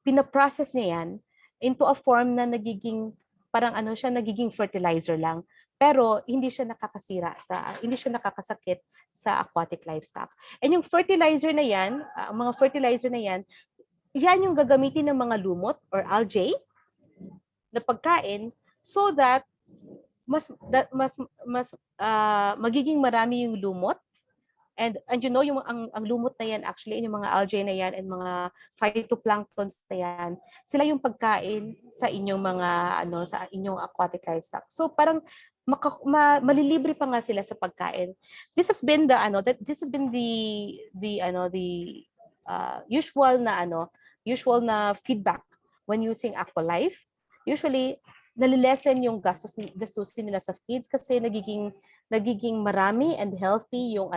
pinaprocess niya yan into a form na nagiging nagiging fertilizer lang, pero hindi siya nakakasakit sa aquatic livestock. And yung fertilizer na yan, mga fertilizer na yan yung gagamitin ng mga lumot or algae na pagkain so that magiging marami yung lumot. And you know, yung ang lumot na yan, actually, yung mga algae na yan and mga phytoplanktons na yan, sila yung pagkain sa inyong mga sa inyong aquatic livestock. So parang malilibre pa nga sila sa pagkain. This has been the usual na feedback when using Aqualife. Usually nalilesen yung gastusin nila sa feeds kasi nagiging marami and healthy yung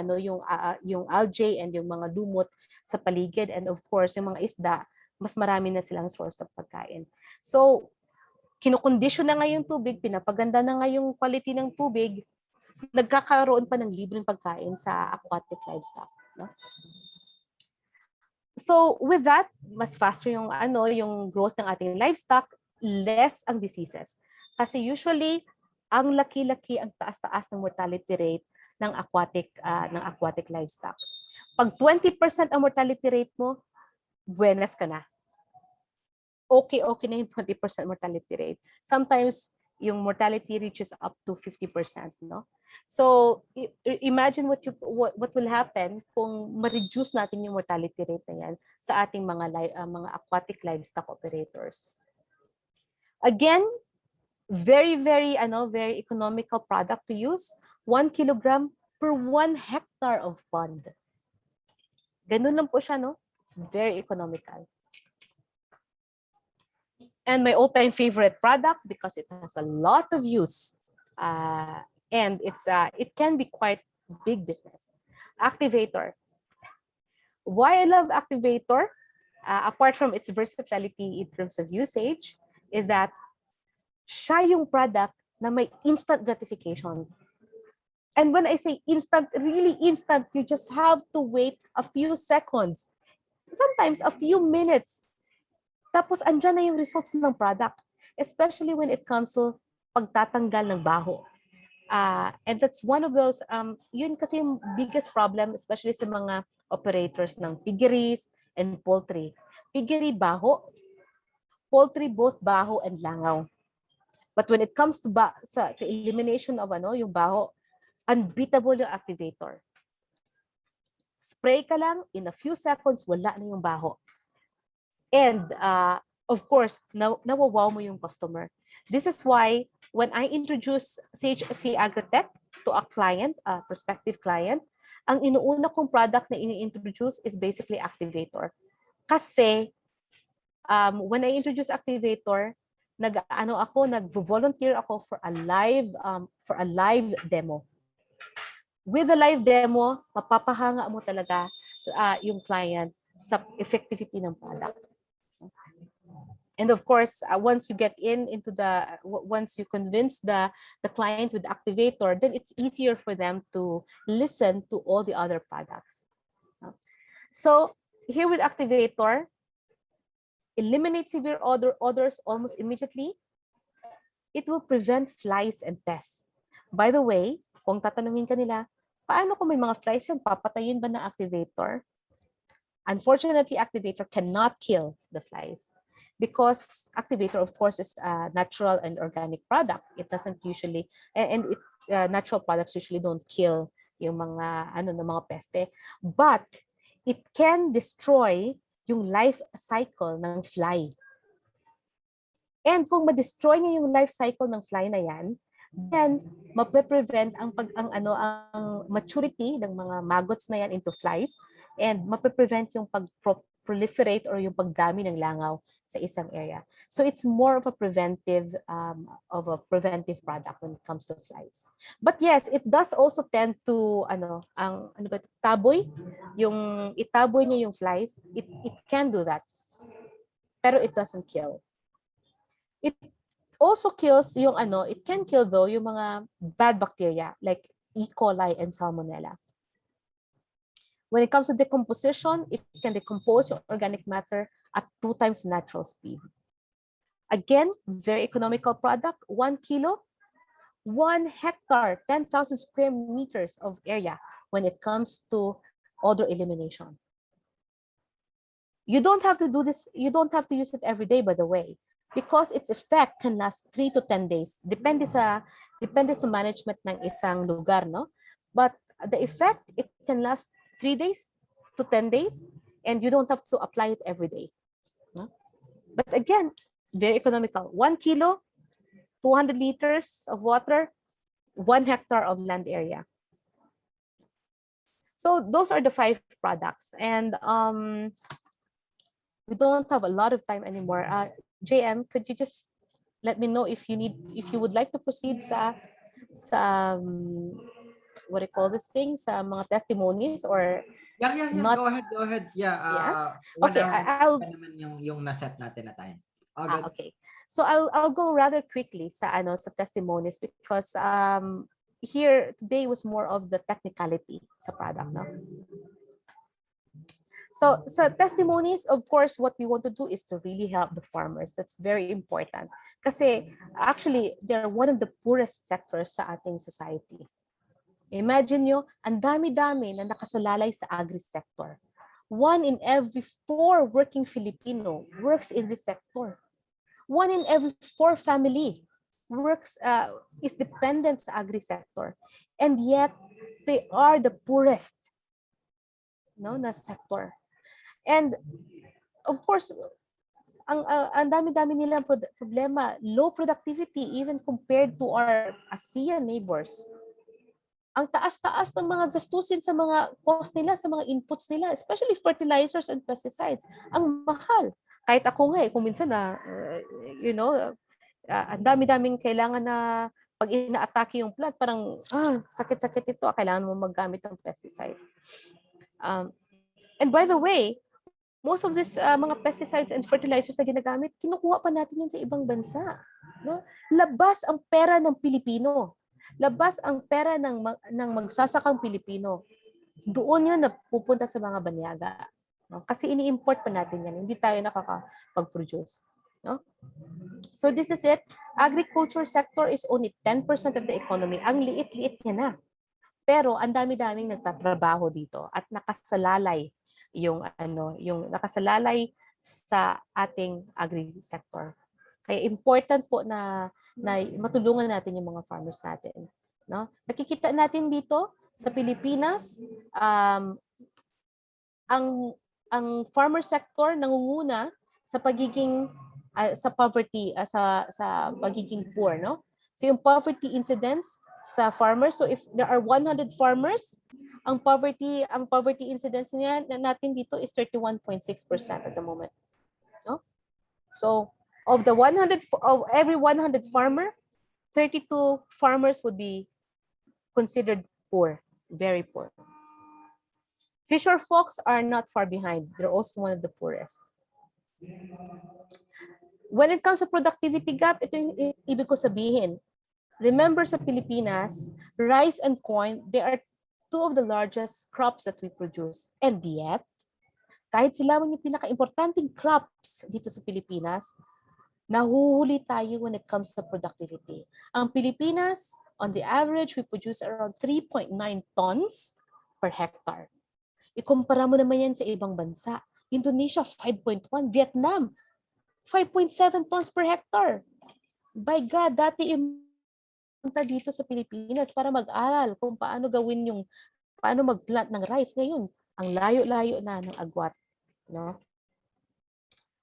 yung algae and yung mga lumot sa paligid, and of course yung mga isda, mas marami na silang source of pagkain. So kinokondisyon na nga yung tubig, pinapaganda na nga yung quality ng tubig, nagkakaroon pa ng libreng pagkain sa aquatic livestock, no? So with that, mas faster yung yung growth ng ating livestock, less ang diseases. Kasi usually ang laki-laki, ang taas-taas ng mortality rate ng aquatic livestock. Pag 20% ang mortality rate mo, buenas ka na. Okay na yung 20% mortality rate. Sometimes yung mortality reaches up to 50%, no? So imagine what will happen kung ma-reduce natin yung mortality rate na yan sa ating mga aquatic livestock operators. Again, very economical product to use. 1 kilogram per 1 hectare of pond. Ganun lang po siya, no? It's very economical. And my all-time favorite product, because it has a lot of use, and it can be quite big business. Activator. Why I love Activator, apart from its versatility in terms of usage, is that siya yung product na may instant gratification. And when I say instant, really instant, you just have to wait a few seconds, sometimes a few minutes. Tapos andyan na yung results ng product, especially when it comes to pagtatanggal ng baho. And that's one of those, yun kasi yung biggest problem, especially sa mga operators ng piggeries and poultry. Piggery, baho. Poultry, both baho and langaw. But when it comes to elimination of yung baho, unbeatable yung Activator. Spray ka lang, in a few seconds, wala na yung baho. And of course, nawawaw mo yung customer. This is why when I introduce Chc Agritech to a client, a prospective client, ang inuuna kong product na ini-introduce is basically Activator. Kasi when I introduce Activator, nag-volunteer ako for a live demo. With the live demo, mapapahanga mo talaga yung client sa effectivity ng product. And of course, once you get once you convince the client with Activator, then it's easier for them to listen to all the other products. So here with Activator, eliminate severe odors almost immediately. It will prevent flies and pests. By the way, kung tatanungin ka nila, paano kung may mga flies yun, papatayin ba ng Activator? Unfortunately, Activator cannot kill the flies because Activator, of course, is a natural and organic product. It doesn't usually, natural products usually don't kill yung mga mga peste, but it can destroy yung life cycle ng fly. And kung ma-destroy niya yung life cycle ng fly na yan, then mape-prevent ang maturity ng mga maggots na yan into flies, and mape-prevent yung pag-proliferate or yung pagdami ng langaw sa isang area. So it's more of a preventive product when it comes to flies. But yes, it does also tend to taboy, yung itaboy niya yung flies. It can do that, pero it doesn't kill. It also kills it can kill though yung mga bad bacteria like E. coli and Salmonella. When it comes to decomposition, it can decompose your organic matter at 2 times natural speed. Again, very economical product, 1 kilo, 1 hectare, 10,000 square meters of area when it comes to odor elimination. You don't have to do this, you don't have to use it every day, by the way. because its effect can last 3 to 10 days. Depende sa management ng isang lugar, no? But the effect, it can last 3 days to 10 days, and you don't have to apply it every day. No? But again, very economical. 1 kilo, 200 liters of water, 1 hectare of land area. So those are the 5 products. And we don't have a lot of time anymore. JM, could you just let me know if you would like to proceed sa what do you call this thing, sa mga testimonies, or Yeah. not? Go ahead. Yeah. Yeah. 1 Okay, hour I'll pa naman yung naset natin na time. All good. okay. So I'll go rather quickly sa testimonies, because here today was more of the technicality sa product, no? So testimonies, of course, what we want to do is to really help the farmers. That's very important. Kasi actually, they're one of the poorest sectors sa ating society. Imagine nyo, ang dami-dami na nakasalalay sa agri-sector. 1 in every 4 working Filipino works in this sector. 1 in every 4 family is dependent sa agri-sector. And yet, they are the poorest, no, na sector. And of course, ang dami-dami nilang problema, low productivity even compared to our ASEAN neighbors. Ang taas-taas ng mga gastusin sa mga cost nila, sa mga inputs nila, especially fertilizers and pesticides. Ang mahal. Kahit ako nga, kung minsan ang dami-daming kailangan na pag ina-atake yung plant, parang, sakit-sakit ito, kailangan mo maggamit ng pesticide. And by the way, most of this mga pesticides and fertilizers na ginagamit, kinukuha pa natin yan sa ibang bansa. No? Labas ang pera ng Pilipino. Labas ang pera ng magsasakang Pilipino. Doon yun napupunta sa mga banyaga. No? Kasi ini-import pa natin yan. Hindi tayo nakakapag-produce. No? So this is it. Agriculture sector is only 10% of the economy. Ang liit-liit niya na. Pero ang dami-daming nagtatrabaho dito at nakasalalay yung nakasalalay sa ating agri sector. Kaya important po na matulungan natin yung mga farmers natin, no? Nakikita natin dito sa Pilipinas, ang farmer sector nangunguna sa pagiging sa poverty, sa pagiging poor, no? So yung poverty incidence sa farmers, so if there are 100 farmers, ang poverty incidence niya natin dito is 31.6% at the moment. No? So of every 100 farmer, 32 farmers would be considered poor, very poor. Fisher folks are not far behind. They're also one of the poorest. When it comes to productivity gap, ito yung ibig ko sabihin. Remember sa Pilipinas, rice and corn, they are 2 of the largest crops that we produce. And yet, kahit sila man yung pinaka-importanting crops dito sa Pilipinas, nahuhuli tayo when it comes to productivity. Ang Pilipinas, on the average, we produce around 3.9 tons per hectare. Ikumpara mo naman yan sa ibang bansa. Indonesia, 5.1. Vietnam, 5.7 tons per hectare. By God, dati punta dito sa Pilipinas para mag-aral kung paano mag-plant ng rice. Ngayon, ang layo-layo na ng agwat. No?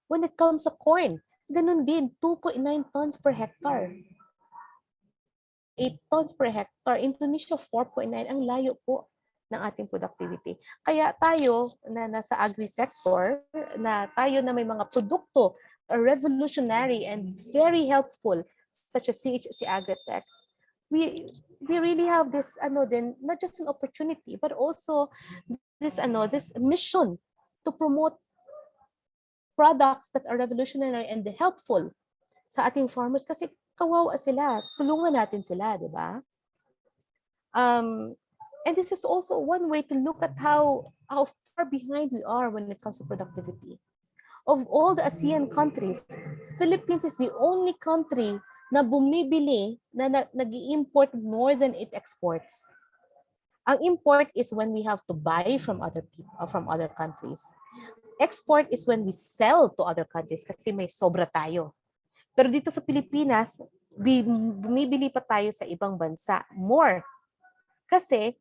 When it comes to corn, ganun din, 2.9 tons per hectare. 8 tons per hectare. Indonesia, 4.9. Ang layo po ng ating productivity. Kaya tayo na nasa agri-sector, na tayo na may mga produkto, revolutionary and very helpful, such as Chc Agritech, we really have this not just an opportunity but also this mission to promote products that are revolutionary and helpful sa ating farmers, kasi kawawa sila, tulungan natin sila, di ba? And this is also one way to look at how far behind we are when it comes to productivity. Of all the ASEAN countries, Philippines is the only country na bumibili, na nag-i-import more than it exports. Ang import is when we have to buy from other people, from other countries. Export is when we sell to other countries kasi may sobra tayo. Pero dito sa Pilipinas, bumibili pa tayo sa ibang bansa more kasi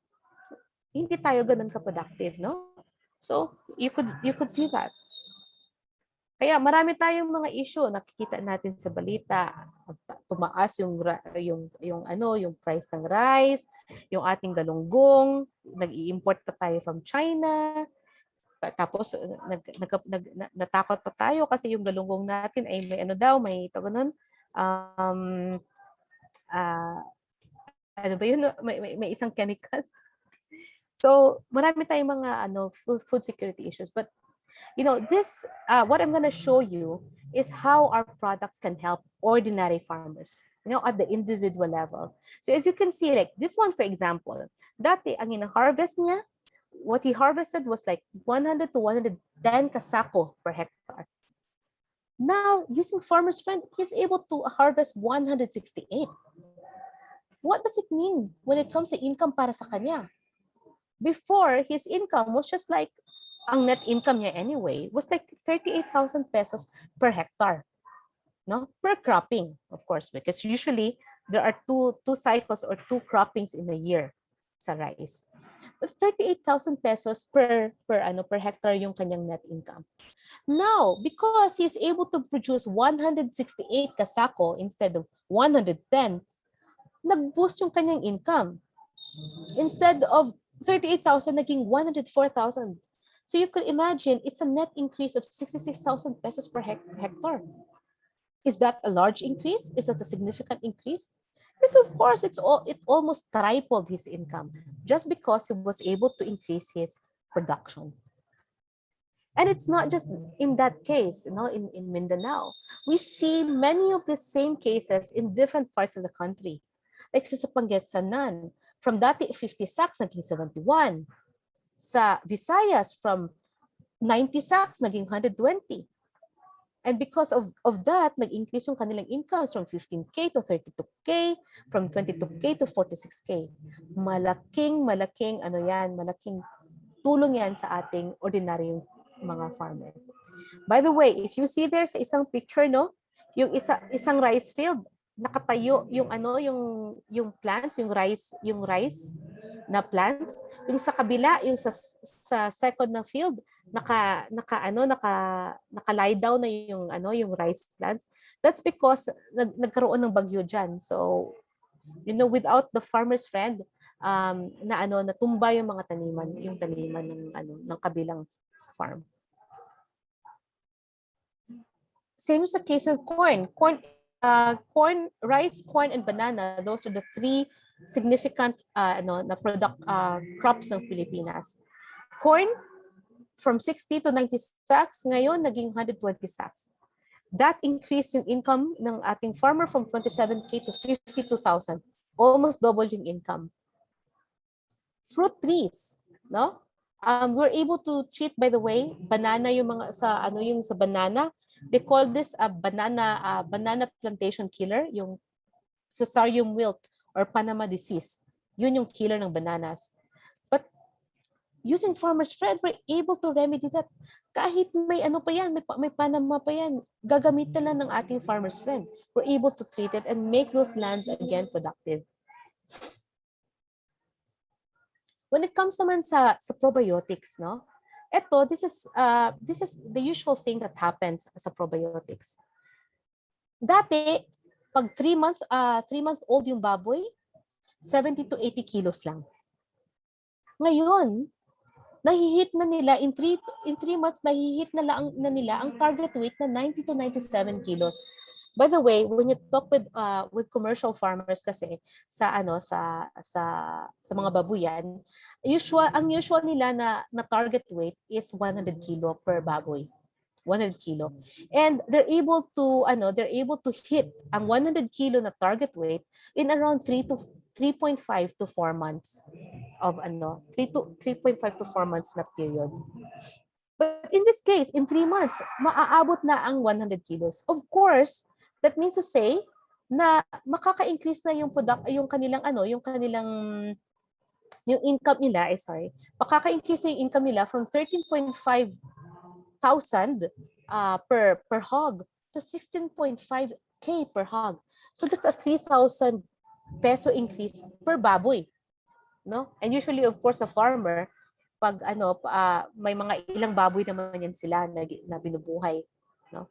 hindi tayo ganun ka-productive, no? So, you could see that. Kaya marami tayong mga issue nakikita natin sa balita. Tumaas yung price ng rice, yung ating galunggong, nag-i-import pa tayo from China. Tapos natakot pa tayo kasi yung galunggong natin ay may may ito ganun. Ano ba yun? May isang chemical. So, marami tayong mga food security issues, but this, what I'm going to show you is how our products can help ordinary farmers, at the individual level. So as you can see, like this one, for example, dati, ang harvest niya, what he harvested was like 100 to 110 kasako per hectare. Now, using Farmer's Friend, he's able to harvest 168. What does it mean when it comes to income para sa kanya? Before, his income was just like, ang net income niya anyway was like 38,000 pesos per hectare, no? Per cropping, of course, because usually there are two cycles or 2 croppings in a year sa rice. But 38,000 pesos per hectare yung kanyang net income. Now, because he's able to produce 168 kasako instead of 110, nag-boost yung kanyang income. Instead of 38,000, naging 104,000. So you could imagine it's a net increase of 66,000 pesos per hectare. Is that a large increase? Is that a significant increase? Yes, of course, it almost tripled his income just because he was able to increase his production. And it's not just in that case, in Mindanao. We see many of the same cases in different parts of the country. Like sa Pangasinan, from dati 50 sacks, naging 71. Sa Visayas, from 90 sacks, naging 120. And because of that, nag-increase yung kanilang incomes from 15K to 32K, from 22K to 46K. Malaking tulong yan sa ating ordinaryong mga farmer. By the way, if you see there sa isang picture, yung isang rice field, nakatayo yung plants, yung rice na plants, yung sa kabila, yung sa second na field, naka-lie down na yung rice plants. That's because nagkaroon ng bagyo diyan. So, without the Farmer's Friend, natumba yung mga taniman ng kabilang farm. Same is the case with corn. Rice, corn, and banana. Those are the 3 significant crops ng Pilipinas. Corn, from 60 to 90 sacks, ngayon naging 120 sacks. That increased yung income ng ating farmer from 27K to 52,000. Almost double yung income. Fruit trees, we're able to treat, by the way, banana yung mga sa banana. They call this a banana plantation killer, yung Fusarium wilt or Panama disease. Yun yung killer ng bananas. But using Farmer's Friend, we're able to remedy that. Kahit may may Panama pa yan, gagamitin lang ng ating Farmer's Friend. We're able to treat it and make those lands again productive. When it comes naman sa probiotics, this is the usual thing that happens sa probiotics. Dati, pag 3-month-old yung baboy, 70 to 80 kilos lang. Ngayon, nahihit na nila in 3 months, nahihit na nila ang target weight na 90 to 97 kilos. By the way, when you talk with commercial farmers kasi sa mga babuyan, ang usual nila na target weight is 100 kilo per baboy. 100 kilo. And they're able to hit ang 100 kilo na target weight in around 3.5 to 4 months of 3.5 to 4 months na period. But in this case, in 3 months, maaabot na ang 100 kilos. Of course, that means to say na makaka-increase na yung income nila, makaka-increase na yung income nila from 13,500 per hog to 16,500 2K per hog. So that's a 3,000 peso increase per baboy, no? And usually, of course, a farmer, pag may mga ilang baboy naman yan sila na binubuhay, no?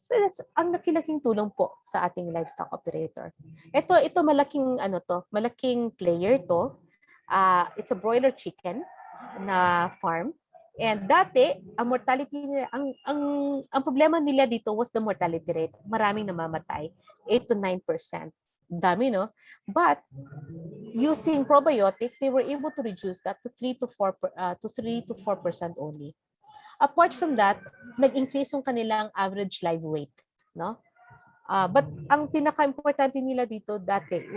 So that's ang laking tulong po sa ating livestock operator. Ito malaking player to. It's a broiler chicken na farm. And dati, ang mortality nila, ang problema nila dito was the mortality rate. Maraming namamatay, 8 to 9%. Dami, no? But using probiotics, they were able to reduce that to 3 to 4% only. Apart from that, nag-increase yung kanilang average live weight, no? But ang pinaka-importante nila dito dati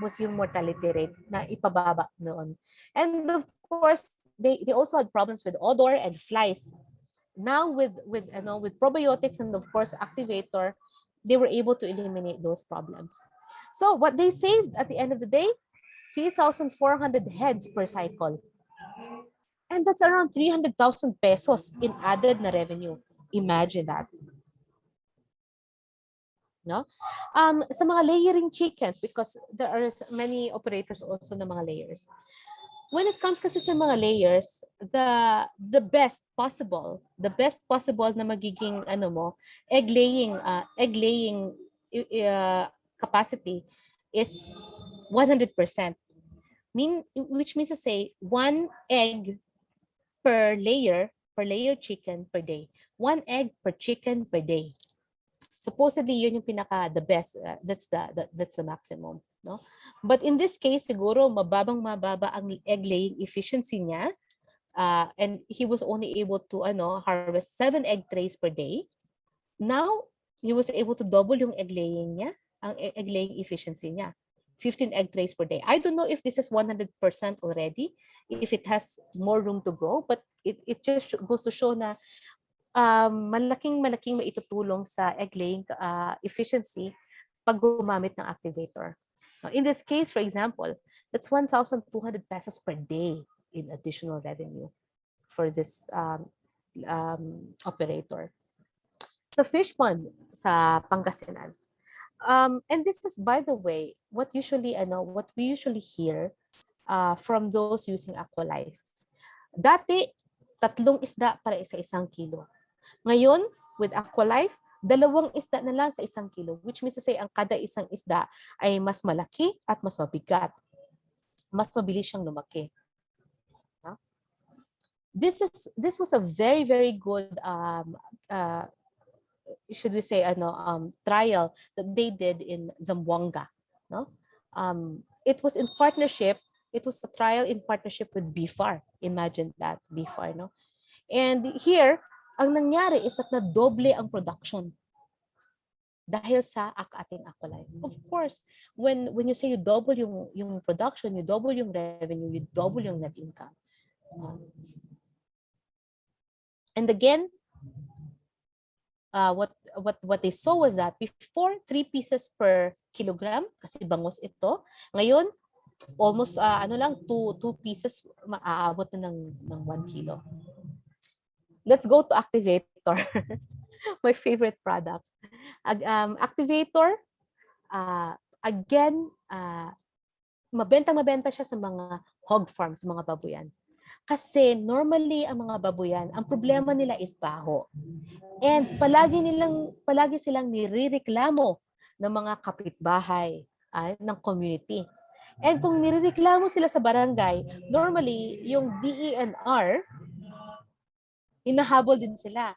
was yung mortality rate na ipababa noon. And of course, they also had problems with odor and flies. Now with probiotics and of course activator, they were able to eliminate those problems. So what they saved at the end of the day, 3,400 heads per cycle. And that's around 300,000 pesos in added na revenue. Imagine that. No? Sa mga layering chickens, because there are many operators also na mga layers. When it comes kasi sa mga layers, the best possible na magiging egg laying capacity is 100%. Which means to say 1 egg per layer chicken per day. 1 egg per chicken per day. Supposedly yun yung the best. That's the maximum, no? But in this case, siguro mababa ang egg laying efficiency niya. And he was only able to harvest 7 egg trays per day. Now, he was able to double yung egg laying niya, ang egg laying efficiency niya. 15 egg trays per day. I don't know if this is 100% already, if it has more room to grow, but it just goes to show na malaking maitutulong sa egg laying efficiency pag gumamit ng activator. Now, in this case, for example, that's 1,200 pesos per day in additional revenue for this operator. So fish pond sa Pangasinan. And this is, by the way, what we usually hear from those using Aqualife. Dati, 3 isda para sa 1 kilo. Ngayon, with Aqualife, 2 isda na lang sa 1 kilo, which means to say ang kada isang isda ay mas malaki at mas mabigat. Mas mabilis siyang lumaki. This was a very, very good should we say trial that they did in Zamboanga, no? It was in partnership. It was a trial in partnership with BFAR. Imagine that, BFAR, no? And here, ang nangyari is that na-doble ang production dahil sa ating Aqualife. Of course, when you say you double yung production, you double yung revenue, you double yung net income. And again, what they saw was that before 3 pieces per kilogram, kasi bangos ito, ngayon almost 2 pieces maaabot na ng 1 kilo. Let's go to activator. My favorite product. Activator, again, mabenta siya sa mga hog farms, mga babuyan. Kasi normally ang mga babuyan, ang problema nila is baho. And palagi silang nirereklamo ng mga kapitbahay, ng community. And kung nirereklamo sila sa barangay, normally yung DENR, hinahabol din sila.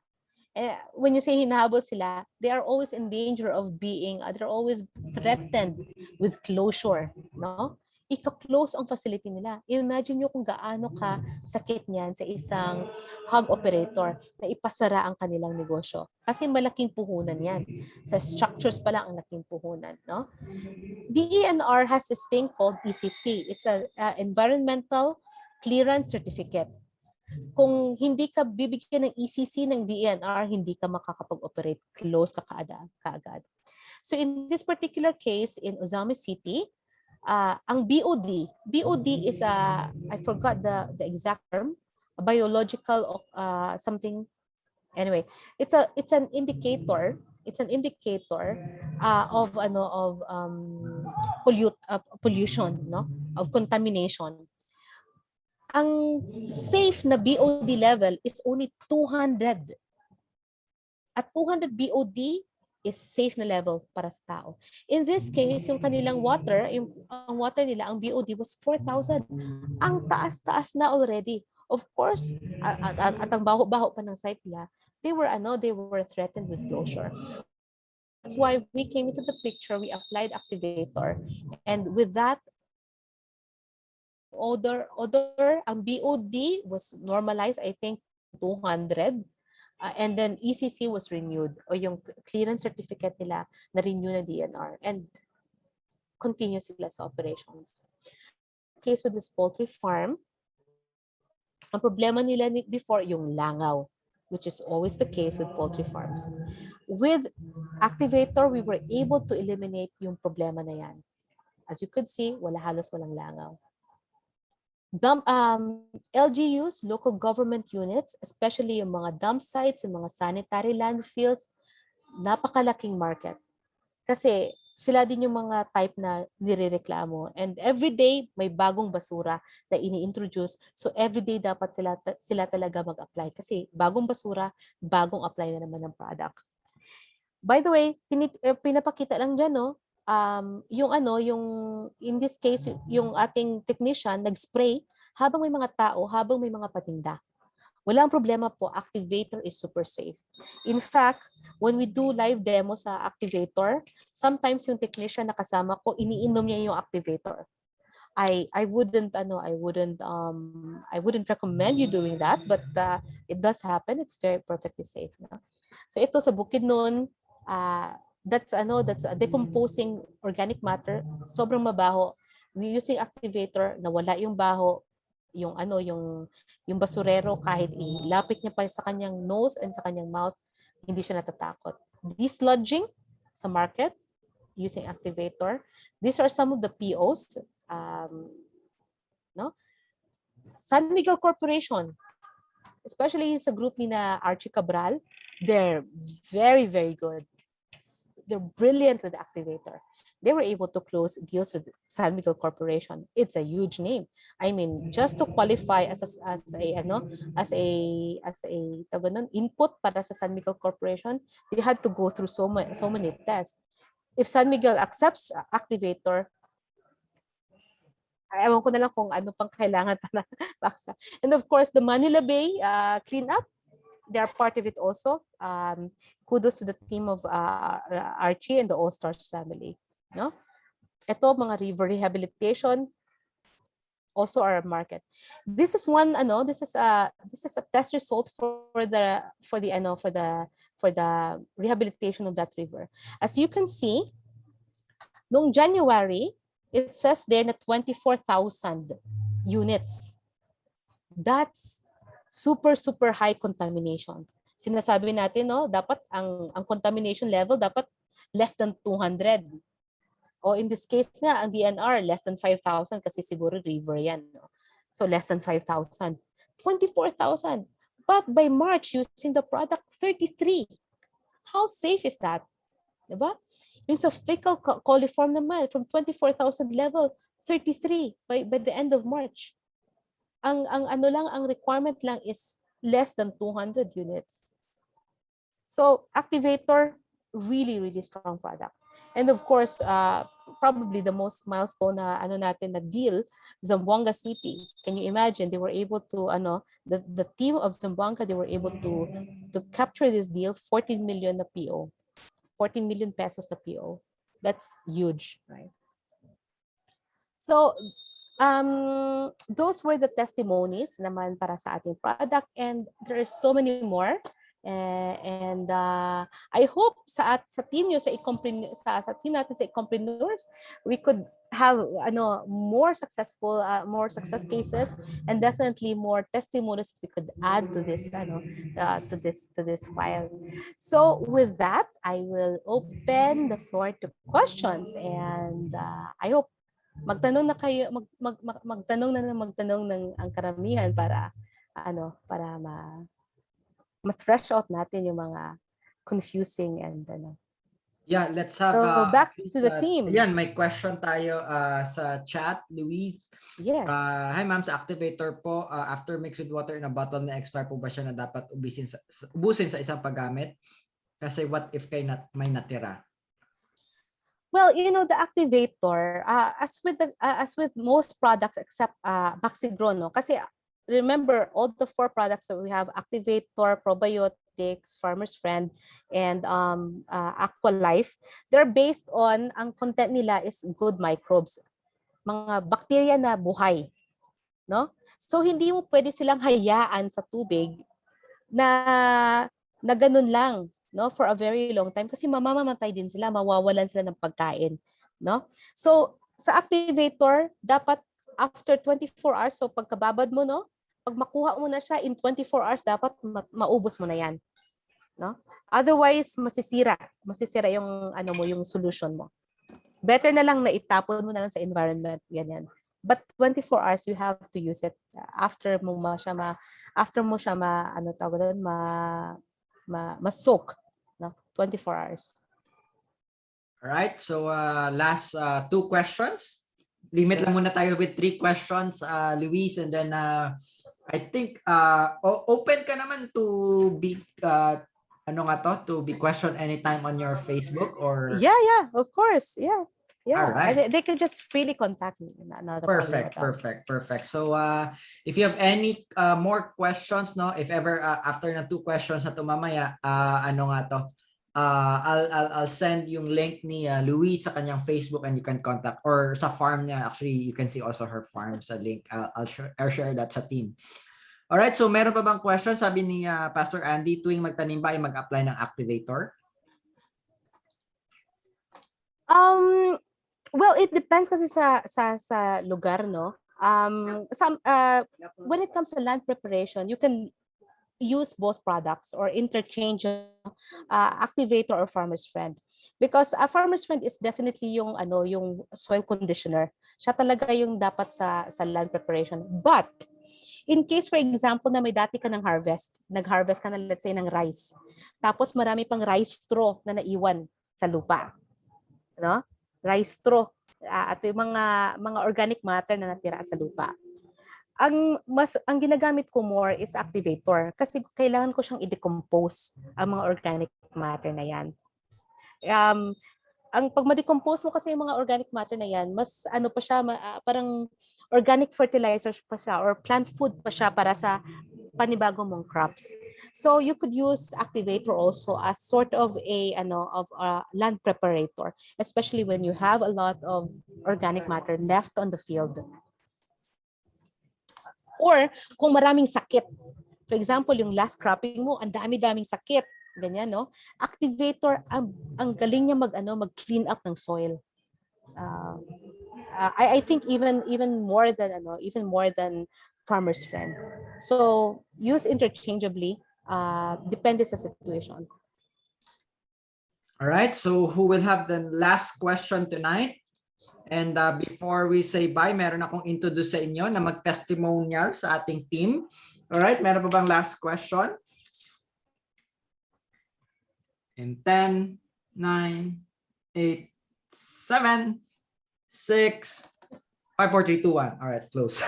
When you say hinahabol sila, they are always in danger of they're always threatened with closure, no? Ika-close ang facility nila. Imagine nyo kung gaano ka sakit niyan sa isang hog operator na ipasara ang kanilang negosyo. Kasi malaking puhunan yan. Sa structures pa lang ang laking puhunan, no? DENR has this thing called ECC. It's a Environmental Clearance Certificate. Kung hindi ka bibigyan ng ECC ng DENR, hindi ka makakapag-operate. Close ka kaagad. So in this particular case, in Ozami City, ang BOD is I forgot the exact term, a biological something. Anyway, it's an indicator It's an indicator of pollution, no? Of contamination. Ang safe na BOD level is only 200. At 200 BOD is safe na level para sa tao. In this case, yung kanilang water, ang water nila, ang BOD was 4,000. Ang taas-taas na already. Of course, at ang baho-baho pa ng site nila, they were threatened with closure. That's why we came into the picture, we applied activator, and with that odor, ang BOD was normalized, I think 200, and then ECC was renewed, o yung clearance certificate nila na renew na DNR, and continue sila sa operations. Case with this poultry farm, ang problema nila before yung langaw, which is always the case with poultry farms. With activator, we were able to eliminate yung problema na yan. As you could see, halos walang langaw. LGUs, local government units, especially yung mga dump sites, yung mga sanitary landfills, napakalaking market. Kasi sila din yung mga type na nirereklamo. And every day, may bagong basura na ini-introduce. So every day dapat sila talaga mag-apply. Kasi bagong basura, bagong apply na naman ng product. By the way, pinapakita lang dyan, no? Yung in this case, yung ating technician nag-spray habang may mga tao, habang may mga patinda. Walang problema po, activator is super safe. In fact, when we do live demo sa activator, sometimes yung technician na kasama ko, iniinom niya yung activator. I wouldn't recommend you doing that, but it does happen. It's very perfectly safe. No? So ito sa Bukidnon, that's a decomposing organic matter, sobrang mabaho. We using activator, nawala yung baho, yung basurero, kahit ilapit niya pa sa kanyang nose and sa kanyang mouth, hindi siya natatakot. Desludging sa market using activator. These are some of the POs. No? San Miguel Corporation, especially sa group ni na Archie Cabral, they're very, very good. They're brilliant with activator. They were able to close deals with San Miguel Corporation. It's a huge name. I mean, just to qualify as a input para sa San Miguel Corporation, they had to go through so many tests. If San Miguel accepts activator, ewan ko na lang kung ano pang kailangan para paksa. And of course, the Manila Bay cleanup, they are part of it also. Kudos to the team of Archie and the All Stars family. No? Ito, mga river rehabilitation, also our market. This is this is a test result for the rehabilitation of that river. As you can see, noong January, it says there na 24,000 units. That's super high contamination. Sinasabi natin, no, dapat ang contamination level dapat less than 200. O in this case nga, ang DNR less than 5,000 kasi siguro river yan. No? So less than 5,000. 24,000. But by March, using the product, 33. How safe is that? Diba? Yung sa fecal coliform naman, from 24,000 level, 33 by the end of March. Ang requirement lang is less than 200 units. So activator, really strong product. And of course, probably the most milestone na deal, Zamboanga City. Can you imagine? They were able to the team of Zamboanga, they were able to capture this deal, 14 million na PO. 14 million pesos na PO. That's huge, right? So those were the testimonies naman para sa ating product, and there are so many more. And I hope sa team nyo, sa team natin sa Ecompreneurs, we could have more success cases, and definitely more testimonies we could add to this to this file. So with that, I will open the floor to questions, and I hope magtanong na kayo, magtanong ng ang karamihan para ma-fresh out natin yung mga confusing and Yeah, let's have so back to the team. Yan, may question tayo sa chat, Louise. Yes. Hi ma'am, sa activator po, after mixed with water in a bottle, na expire po ba siya na dapat ubusin sa isang paggamit? Kasi what if may natira? Well, the activator, as with most products except Baxigron, no? Kasi remember, all the 4 products that we have, activator, probiotics, farmer's friend, and aqua life, they're based on, ang content nila is good microbes, mga bacteria na buhay, no? So hindi mo pwede silang hayaan sa tubig na ganun lang, no, for a very long time, kasi mamamatay din sila, mawawalan sila ng pagkain, no? So sa activator, dapat after 24 hours, so pagkababad mo, no, pag makuha mo na siya in 24 hours, dapat maubos mo na yan, no? Otherwise, masisira yung yung solution mo. Better na lang na itapon mo na lang sa environment, ganyan. But 24 hours you have to use it after mo siya ma-soak, no? 24 hours. All right, so last 2 questions. Limit lang muna tayo with 3 questions, Louise, and then I think open ka naman to be to be questioned anytime on your Facebook or Yeah, of course. Yeah. All right. They can just freely contact me. Perfect. So if you have any more questions, no, if ever after na 2 questions na tumamaya, I'll send yung link ni Louise sa kanyang Facebook and you can contact, or sa farm niya. Actually, you can see also her farm sa link. I'll share that sa team. Alright, so meron pa bang question? Sabi ni Pastor Andy, tuwing magtanim ba ay mag-apply ng activator? Well, it depends kasi sa lugar, no? When it comes to land preparation, you can use both products or interchange activator or farmer's friend, because a farmer's friend is definitely yung soil conditioner. Siya talaga yung dapat sa land preparation. But in case, for example, na may dati ka ng nag-harvest ka na, let's say, ng rice, tapos marami pang rice straw na naiwan sa lupa, no? Rice straw at yung mga organic matter na natira sa lupa. Ang ginagamit ko more is activator, kasi kailangan ko siyang i-decompose ang mga organic matter na yan. Ang pag ma-decompose mo kasi yung mga organic matter na yan, mas pa siya, parang organic fertilizers pa siya or plant food pa siya para sa panibago mong crops. So you could use activator also as sort of a land preparator, especially when you have a lot of organic matter left on the field. Or kung maraming sakit. For example, yung last cropping mo, ang dami-daming sakit. Ganyan, no? Activator, ang galing niya mag-clean up ng soil. I think even more than farmer's friend. So use interchangeably, depende sa situation. All right, so who will have the last question tonight? And before we say bye, meron akong introduce sa inyo na mag-testimonial sa ating team. All right, meron pa bang last question? In 10, 9, 8, 7, 6, 5, 4, 3, 2, 1. All right, close.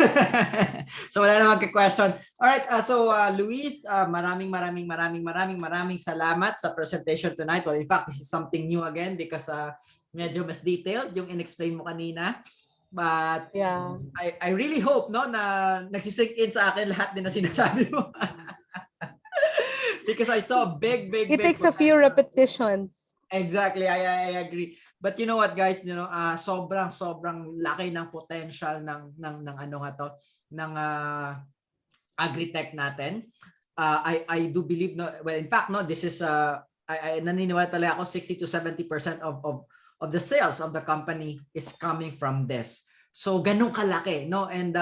So wala na magka-question. All right, so Louise, maraming salamat sa presentation tonight. Well, in fact, this is something new again because medyo mas detailed yung in-explain mo kanina. But yeah, I really hope na nagsisink in sa akin lahat din na sinasabi mo. Because I saw big it takes a few repetitions. Exactly, I agree. But you know what, guys, sobrang laki ng potential ng agritech natin. I do believe in fact this is I naniniwala talaga ako 60 to 70% of the sales of the company is coming from this. So ganun kalaki, no? And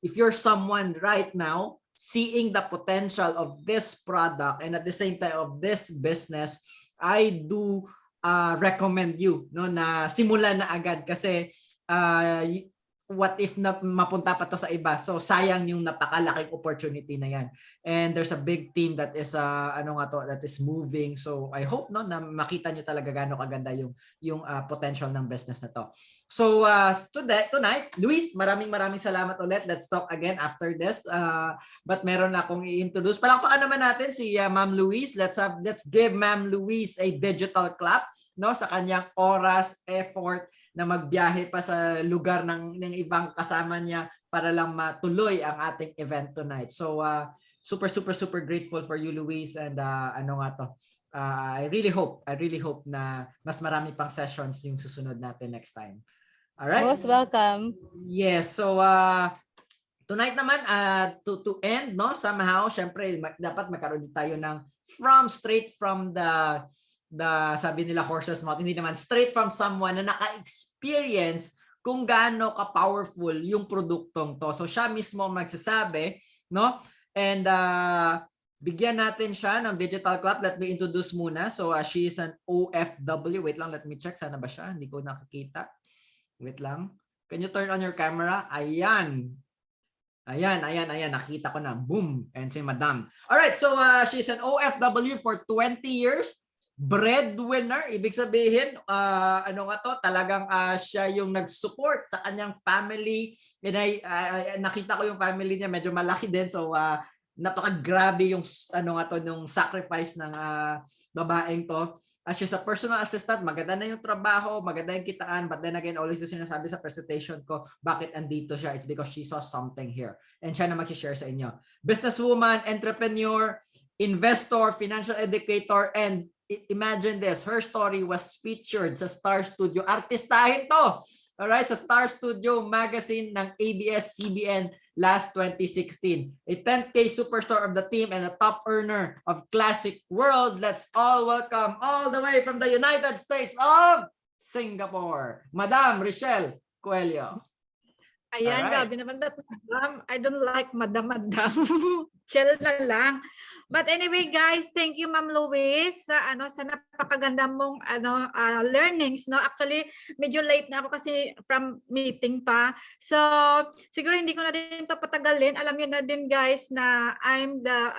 if you're someone right now seeing the potential of this product and at the same time of this business, I do recommend you na simulan na agad kasi what if na mapunta pa to sa iba? So sayang yung napakalaking opportunity na yan. And there's a big team that is that is moving. So I hope no na makita nyo talaga gaano kaganda yung potential ng business na to. So tonight, Louise, maraming salamat ulit. Let's talk again after this. But meron na akong i-introduce. Palakpakan naman natin si Ma'am Louise. Let's give Ma'am Louise a digital clap no sa kanyang oras, effort na magbiyahe pa sa lugar ng ibang kasama niya para lang matuloy ang ating event tonight. So super grateful for you, Louise, and I really hope na mas marami pang sessions yung susunod natin next time. All right? Most welcome. Yes, so tonight naman to end no somehow, syempre dapat magkaroon din tayo ng straight from the sabi nila horse's mouth, hindi naman straight from someone na naka-experience kung gaano ka-powerful yung produktong to. So siya mismo magsasabi, no? And bigyan natin siya ng digital clap. Let me introduce muna. So she is an OFW. Wait lang, let me check. Sana ba siya? Hindi ko nakikita. Wait lang. Can you turn on your camera? Ayan. Nakita ko na. Boom. And si Madam. Alright, so she's an OFW for 20 years. Breadwinner, ibig sabihin, talagang siya yung nag-support sa kanyang family. And nakita ko yung family niya, medyo malaki din. So, napaka-grabe yung nung sacrifice ng babaeng to. She's a personal assistant, maganda na yung trabaho, maganda yung kitaan, but then again, always ko sinasabi sa presentation ko, bakit andito siya? It's because she saw something here. And siya na mag-share sa inyo. Businesswoman, entrepreneur, investor, financial educator, and imagine this, her story was featured sa Star Studio. Artistahin to! Alright, sa Star Studio magazine ng ABS-CBN last 2016. A 10K superstar of the team and a top earner of Classic World. Let's all welcome all the way from the United States of Singapore, Madam Richelle Coelho. Ayan, grabe naman. Madam, I don't like Madam. Chill na lang. But anyway, guys, thank you, Ma'am Louise, sa napakaganda mong learnings, no? Actually, medyo late na ako kasi from meeting pa. So, siguro hindi ko na din papatagalin. Alam niyo na din, guys, na I'm the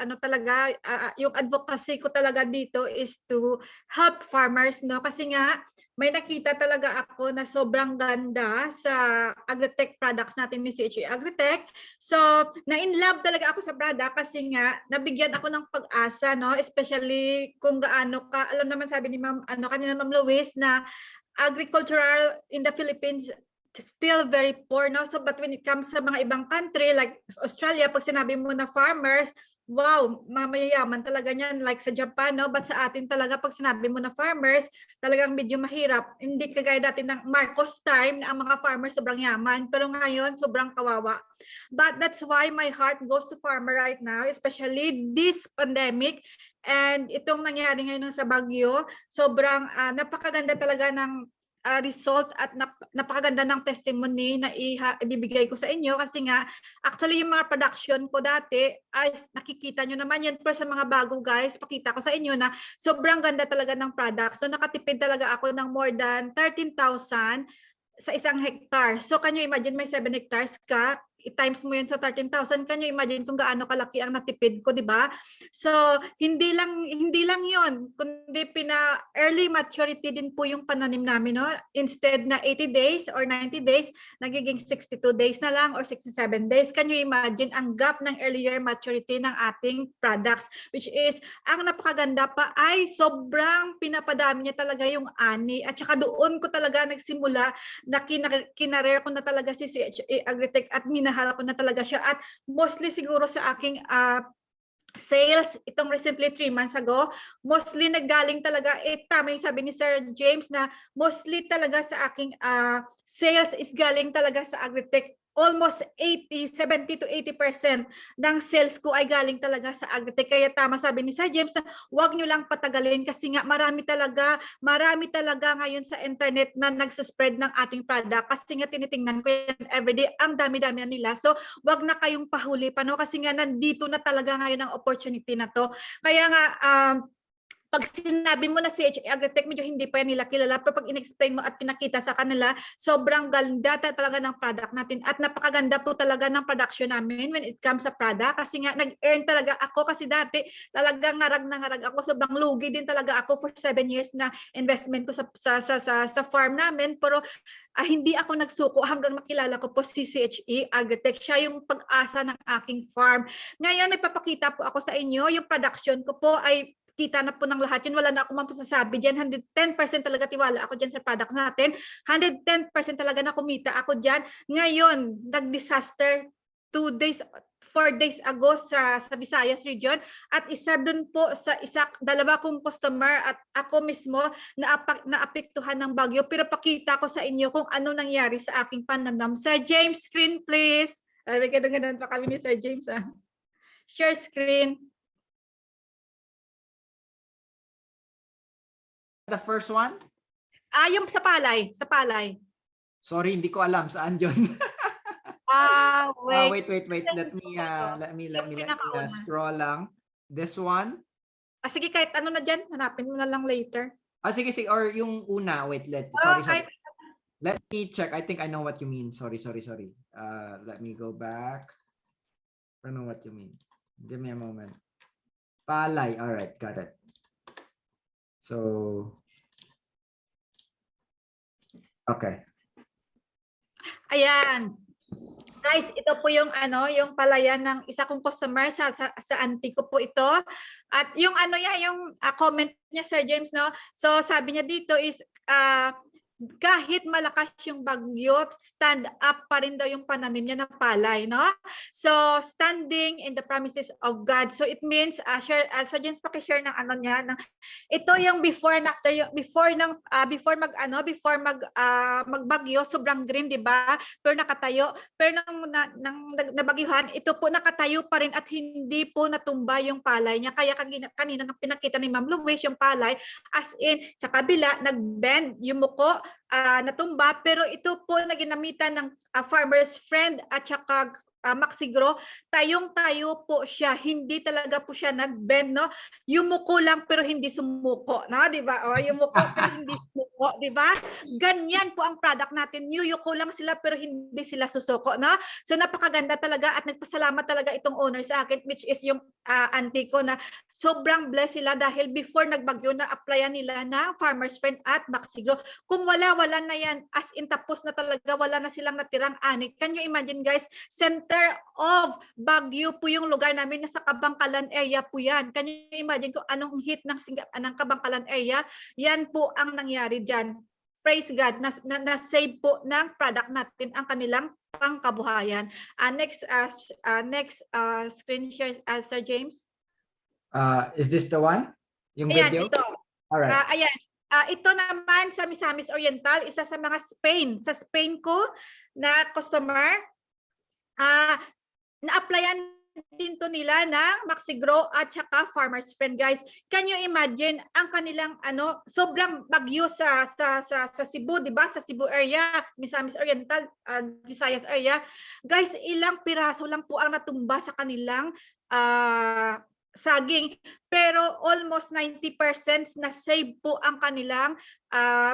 yung advocacy ko talaga dito is to help farmers, no? Kasi nga may nakita talaga ako na sobrang ganda sa Agritech products natin ni Chc Agritech. So, na-in-love talaga ako sa product kasi nga nabigyan ako ng pag-asa, no? Especially kung gaano ka, alam naman sabi ni Ma'am, kanina Ma'am Louise, na agricultural in the Philippines still very poor, no? So, but when it comes sa mga ibang country like Australia, pag sinabi mo na farmers, wow, mamayayaman talaga niyan like sa Japan, no? But sa atin talaga pag sinabi mo na farmers, talagang medyo mahirap. Hindi kagaya dati ng Marcos time na ang mga farmers sobrang yaman, pero ngayon sobrang kawawa. But that's why my heart goes to farmer right now, especially this pandemic and itong nangyari ngayon sa Baguio. Sobrang napakaganda talaga ng result at napakaganda ng testimony na ibibigay ko sa inyo kasi nga actually yung mga production ko dati ay nakikita nyo naman yan, pero sa mga bago guys pakita ko sa inyo na sobrang ganda talaga ng product. So nakatipid talaga ako ng more than 13,000 sa isang hectare. So can you imagine may 7 hectares ka, i-times mo yun sa 13,000, can you imagine kung gaano kalaki ang natipid ko, di ba? So, hindi lang yun, kundi early maturity din po yung pananim namin, no? Instead na 80 days or 90 days, nagiging 62 days na lang or 67 days. Can you imagine ang gap ng earlier maturity ng ating products, which is, ang napakaganda pa ay sobrang pinapadami niya talaga yung ani, at saka doon ko talaga nagsimula na kinareer ko na talaga si Chc Agritech at minahal ko na talaga siya, at mostly siguro sa aking sales itong recently 3 months ago, mostly naggaling talaga, tama yung sabi ni Sir James na mostly talaga sa aking sales is galing talaga sa Agritech. Almost 70 to 80% ng sales ko ay galing talaga sa Agritech. Kaya tama sabi ni Sir James na huwag nyo lang patagalin kasi nga marami talaga ngayon sa internet na nagsaspread ng ating product. Kasi nga tinitingnan ko yan everyday, ang dami-dami na nila. So huwag na kayong pahuli pa, no? Kasi nga nandito na talaga ngayon ang opportunity na to. Kaya nga pag sinabi mo na Chc Agritech, medyo hindi pa nila kilala, pero pag in-explain mo at pinakita sa kanila, sobrang ganda talaga ng product natin at napakaganda po talaga ng production namin when it comes sa product, kasi nga nag-earn talaga ako, kasi dati talagang ngarag na ngarag ako, sobrang lugi din talaga ako for 7 years na investment ko sa farm namin, pero hindi ako nagsuko hanggang makilala ko po si Chc Agritech. Siya yung pag-asa ng aking farm. Ngayon, nagpapakita po ako sa inyo, yung production ko po ay kita na po ng lahat yun. Wala na akong mapasasabi dyan. 110% talaga tiwala ako dyan sa product natin. 110% talaga na kumita ako dyan. Ngayon, nag-disaster 4 days ago sa Visayas region, at isa dun po sa dalawa kong customer at ako mismo naapektuhan ng bagyo, pero pakita ko sa inyo kung ano nangyari sa aking pananam. Sir James, screen please. May ganun pa kami ni Sir James. Share screen. The first one? Yung sa palay. Sorry, hindi ko alam saan yun. Wait. Wait. Let me scroll lang. This one? Sige, kahit ano na dyan, hanapin mo na lang later. Sige. Or yung una. Wait, sorry. Let me check. I think I know what you mean. Sorry. Let me go back. I know what you mean. Give me a moment. Palay. All right, got it. So, okay. Ayan. Guys, ito po yung yung palayan ng isa kong customer sa auntie ko po ito. At yung yung comment niya, Sir James, no? So sabi niya dito is kahit malakas yung bagyo, stand up pa rin daw yung pananim niya ng palay, no? So, standing in the promises of God. So, it means, so James, pakishare ng ito yung before and after, before magbagyo, sobrang green, di ba? Pero nakatayo. Pero nang nabagyuhan, ito po nakatayo pa rin at hindi po natumba yung palay niya. Kaya kanina nang pinakita ni Ma'am Louise, yung palay, as in, sa kabila, nag-bend, yumuko, natumba, pero ito po na ginamitan ng farmer's friend at saka Maxigro, tayong-tayo po siya, hindi talaga po siya nag-bend, no? Yumuko lang pero hindi sumuko, no? Di ba? O, yumuko pero hindi sumuko, di ba? Ganyan po ang product natin. Yuyuko lang sila pero hindi sila susuko, no? So napakaganda talaga at nagpasalamat talaga itong owner sa akin, which is yung auntie ko, na sobrang blessed sila dahil before nagbagyo na applyan nila na farmer's friend at Maxigro. Kung wala na yan, as in tapos na talaga, wala na silang natirang ani. Can you imagine, guys? Center of Baguio po yung lugar namin, nasa Kabangkalan area po yan. Can you imagine kung anong hit ng Kabangkalan area? Yan po ang nangyari dyan. Praise God, na-save po ng product natin ang kanilang pangkabuhayan. Next screen share, Sir James. Is this the one? Yung ayan, video? ito. Alright. Ayan. Ito naman sa Misamis Oriental, isa sa mga Spain. Sa Spain ko na customer, na-applyan din to nila ng Maxigro at saka Farmer's Friend, guys. Can you imagine ang kanilang sobrang bagyo sa Cebu, di ba? Sa Cebu area, Misamis Oriental, Visayas area. Guys, ilang piraso lang po ang natumba sa kanilang saging, pero almost 90% na save po ang kanilang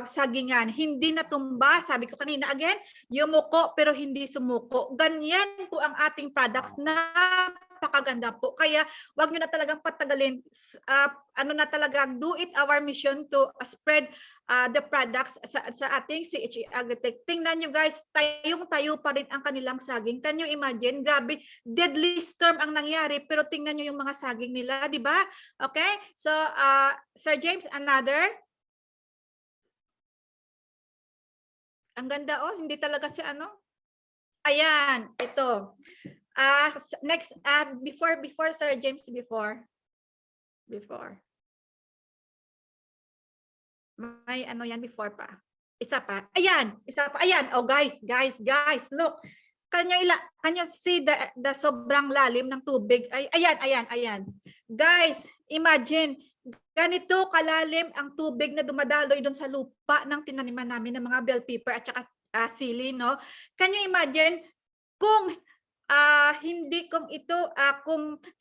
sagingan. Hindi natumba, sabi ko kanina again, yumuko pero hindi sumuko. Ganyan po ang ating products, napakaganda po. Kaya wag nyo na talagang patagalin. Do it our mission to spread the products sa ating Chc Agritech. Tingnan nyo, guys, tayong-tayo pa rin ang kanilang saging. Can you imagine? Grabe, deadly storm ang nangyari, pero tingnan nyo yung mga saging nila, di ba? Okay? So, Sir James, another. Ang ganda, hindi talaga si Ayan, ito. Next, before Sir James, before. May yan before pa. Isa pa. Ayan, isa pa. Ayan. Oh, guys, look. Can you see the sobrang lalim ng tubig? Ayan. Guys, imagine, ganito kalalim ang tubig na dumadaloy doon sa lupa ng tinaniman namin ng mga bell pepper at saka sili, no? Can you imagine kung hindi kung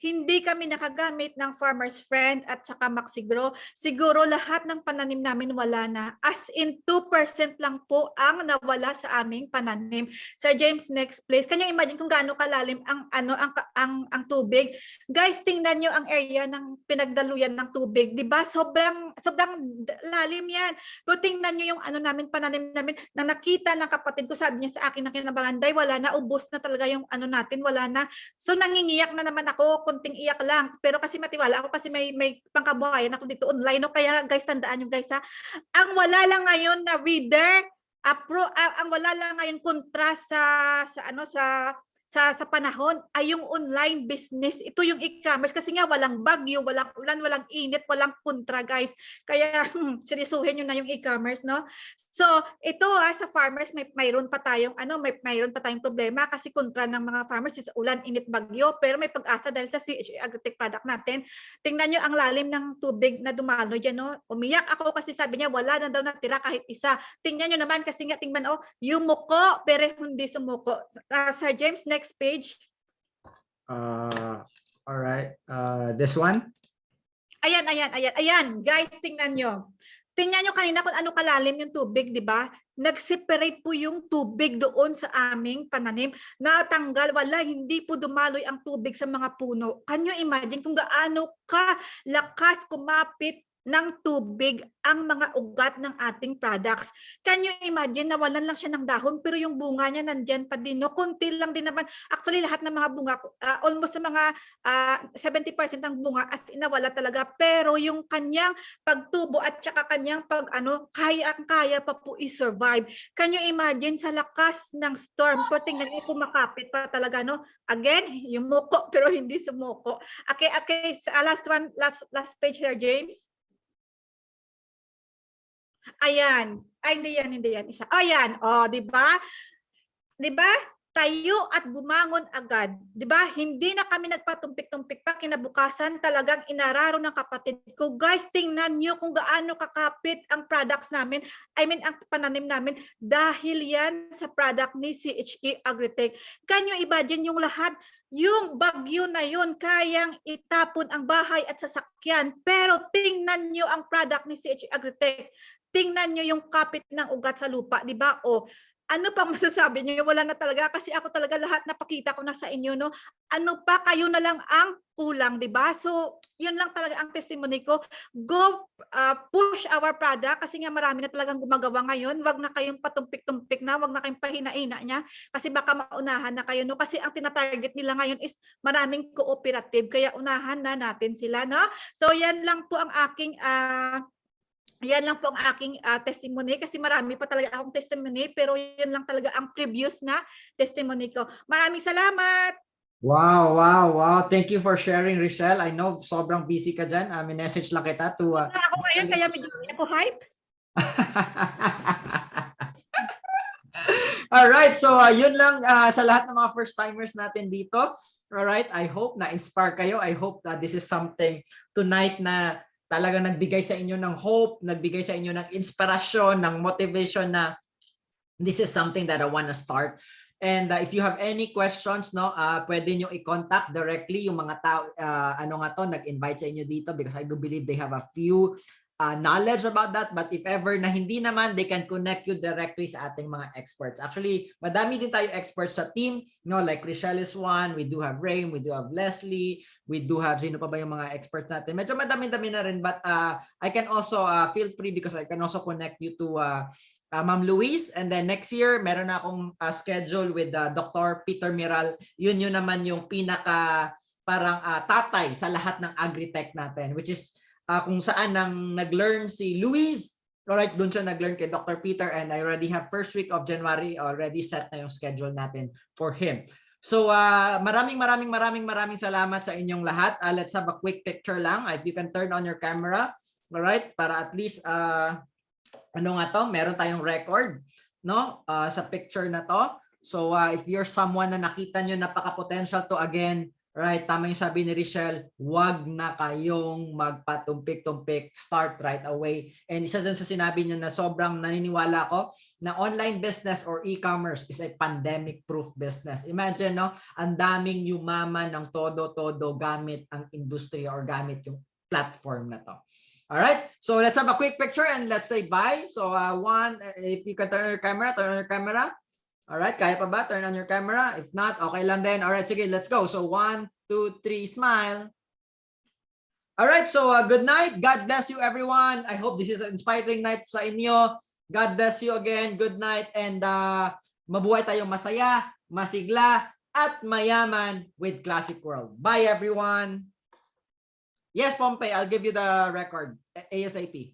hindi kami nakagamit ng Farmer's Friend at saka Maxigro, siguro lahat ng pananim namin wala na. As in 2% lang po ang nawala sa aming pananim. Sir James, next please. Can you imagine kung gaano kalalim ang tubig? Guys, tingnan niyo ang area ng pinagdaluyan ng tubig, 'di ba? Sobrang lalim 'yan. Pero tingnan niyo yung pananim namin na nakita ng kapatid ko, sabi niya sa akin na kinabangan, "Day, wala na, ubos na talaga yung natin, wala na." So nangingiyak na naman ako, konting iyak lang. Pero kasi matiwala ako kasi may pangkabuhayan ako dito online. No? Kaya guys, tandaan nyo guys ha. Ang wala lang ngayon na reader, ang wala lang ngayon kontra sa panahon ay yung online business. Ito yung e-commerce kasi nga walang bagyo, walang ulan, walang init, walang kontra guys. Kaya seryosuhin nyo na yung e-commerce, no? So, ito sa farmers mayroon pa tayong mayroon pa tayong problema kasi kontra ng mga farmers is ulan, init, bagyo, pero may pag-asa dahil sa Chc Agritech product natin. Tingnan nyo ang lalim ng tubig na dumalo diyan, no? Umiyak ako kasi sabi niya wala na daw natira kahit isa. Tingnan nyo naman kasi nga tingnan yumuko pero hindi sumuko. Sir James, next page. All right. This one? Ayan. Guys, tingnan nyo. Tingnan nyo kanina kung ano kalalim yung tubig, di ba? Nag-separate po yung tubig doon sa aming pananim. Natanggal, hindi po dumaloy ang tubig sa mga puno. Can you imagine kung gaano kalakas kumapit ng tubig ang mga ugat ng ating products. Can you imagine, nawalan lang siya ng dahon pero yung bunga niya nandyan pa din. No? Kunti lang din naman. Actually, lahat ng mga bunga, almost sa mga 70% ng bunga as inawala talaga. Pero yung kanyang pagtubo at saka kanyang kaya pa po i-survive. Can you imagine sa lakas ng storm? So, tingnan niyo kumakapit pa talaga. No? Again, yumuko pero hindi sumuko. Okay. Last page here, James. Ayan. Ay, hindi yan. Isa. Ayan. Di ba? Di ba? Tayo at bumangon agad. Di ba? Hindi na kami nagpatumpik-tumpik pa. Kinabukasan talagang inararo ng kapatid ko. Guys, tingnan nyo kung gaano kakapit ang products namin. Ang pananim namin. Dahil yan sa product ni Chc Agritech. Can you imagine yung lahat? Yung bagyo na yun, kayang itapon ang bahay at sasakyan. Pero tingnan nyo ang product ni Chc Agritech. Tingnan nyo yung kapit ng ugat sa lupa, di ba? Ano pa masasabi nyo? Wala na talaga kasi ako talaga lahat napakita ko na sa inyo, no? Ano pa, kayo na lang ang kulang, di ba? So, yun lang talaga ang testimony ko. Go push our product kasi nga marami na talagang gumagawa ngayon. Wag na kayong patumpik-tumpik na, wag na kayong pahina-ina niya kasi baka maunahan na kayo, no? Kasi ang tinatarget nila ngayon is maraming cooperative kaya unahan na natin sila, no? So, yan lang po ang aking testimony kasi marami pa talaga akong testimony pero yun lang talaga ang previous na testimony ko. Maraming salamat! Wow. Thank you for sharing, Richelle. I know sobrang busy ka dyan. Message lang kita to... ako ngayon kaya medyo ako hype. Alright, so yun lang sa lahat ng mga first-timers natin dito. Alright, I hope na-inspire kayo. I hope that this is something tonight na talaga nagbigay sa inyo ng hope, nagbigay sa inyo ng inspirasyon, ng motivation na this is something that I want to start. And if you have any questions, no, pwede nyo i-contact directly yung mga tao, nag-invite sa inyo dito because I do believe they have a few knowledge about that. But if ever na hindi naman, they can connect you directly sa ating mga experts. Actually, madami din tayo experts sa team, no, like Richelle is one, we do have Raym, we do have Leslie, we do have, sino pa ba yung mga experts natin? Medyo madami-dami na rin, but I can also feel free because I can also connect you to Ma'am Louise, and then next year meron na akong schedule with Dr. Peter Miral. Yun naman yung pinaka parang tatay sa lahat ng agritech natin, which is kung saan nag-learn si Louise. Alright, doon siya nag-learn kay Dr. Peter, and I already have first week of January already set na yung schedule natin for him. So maraming salamat sa inyong lahat. Let's have a quick picture lang. If you can turn on your camera, alright, para at least meron tayong record, no, sa picture na to. So if you're someone na nakita nyo napaka-potential to, again, Right, tama yung sabi ni Richelle, wag na kayong magpatumpik-tumpik, start right away. And isa dun sa sinabi niya na sobrang naniniwala ko na online business or e-commerce is a pandemic-proof business. Imagine, no, ang daming yumaman ng todo-todo gamit ang industriya or gamit yung platform na to. All right, so let's have a quick picture and let's say bye. So one, if you can turn on your camera, turn on your camera. All right, kaya pa ba? Turn on your camera. If not, okay lang din. All right, sige, let's go. So 1, 2, 3, smile. All right, so good night. God bless you, everyone. I hope this is an inspiring night sa inyo. God bless you again. Good night. And mabuhay tayong masaya, masigla, at mayaman with Classic World. Bye, everyone. Yes, Pompey, I'll give you the record ASAP.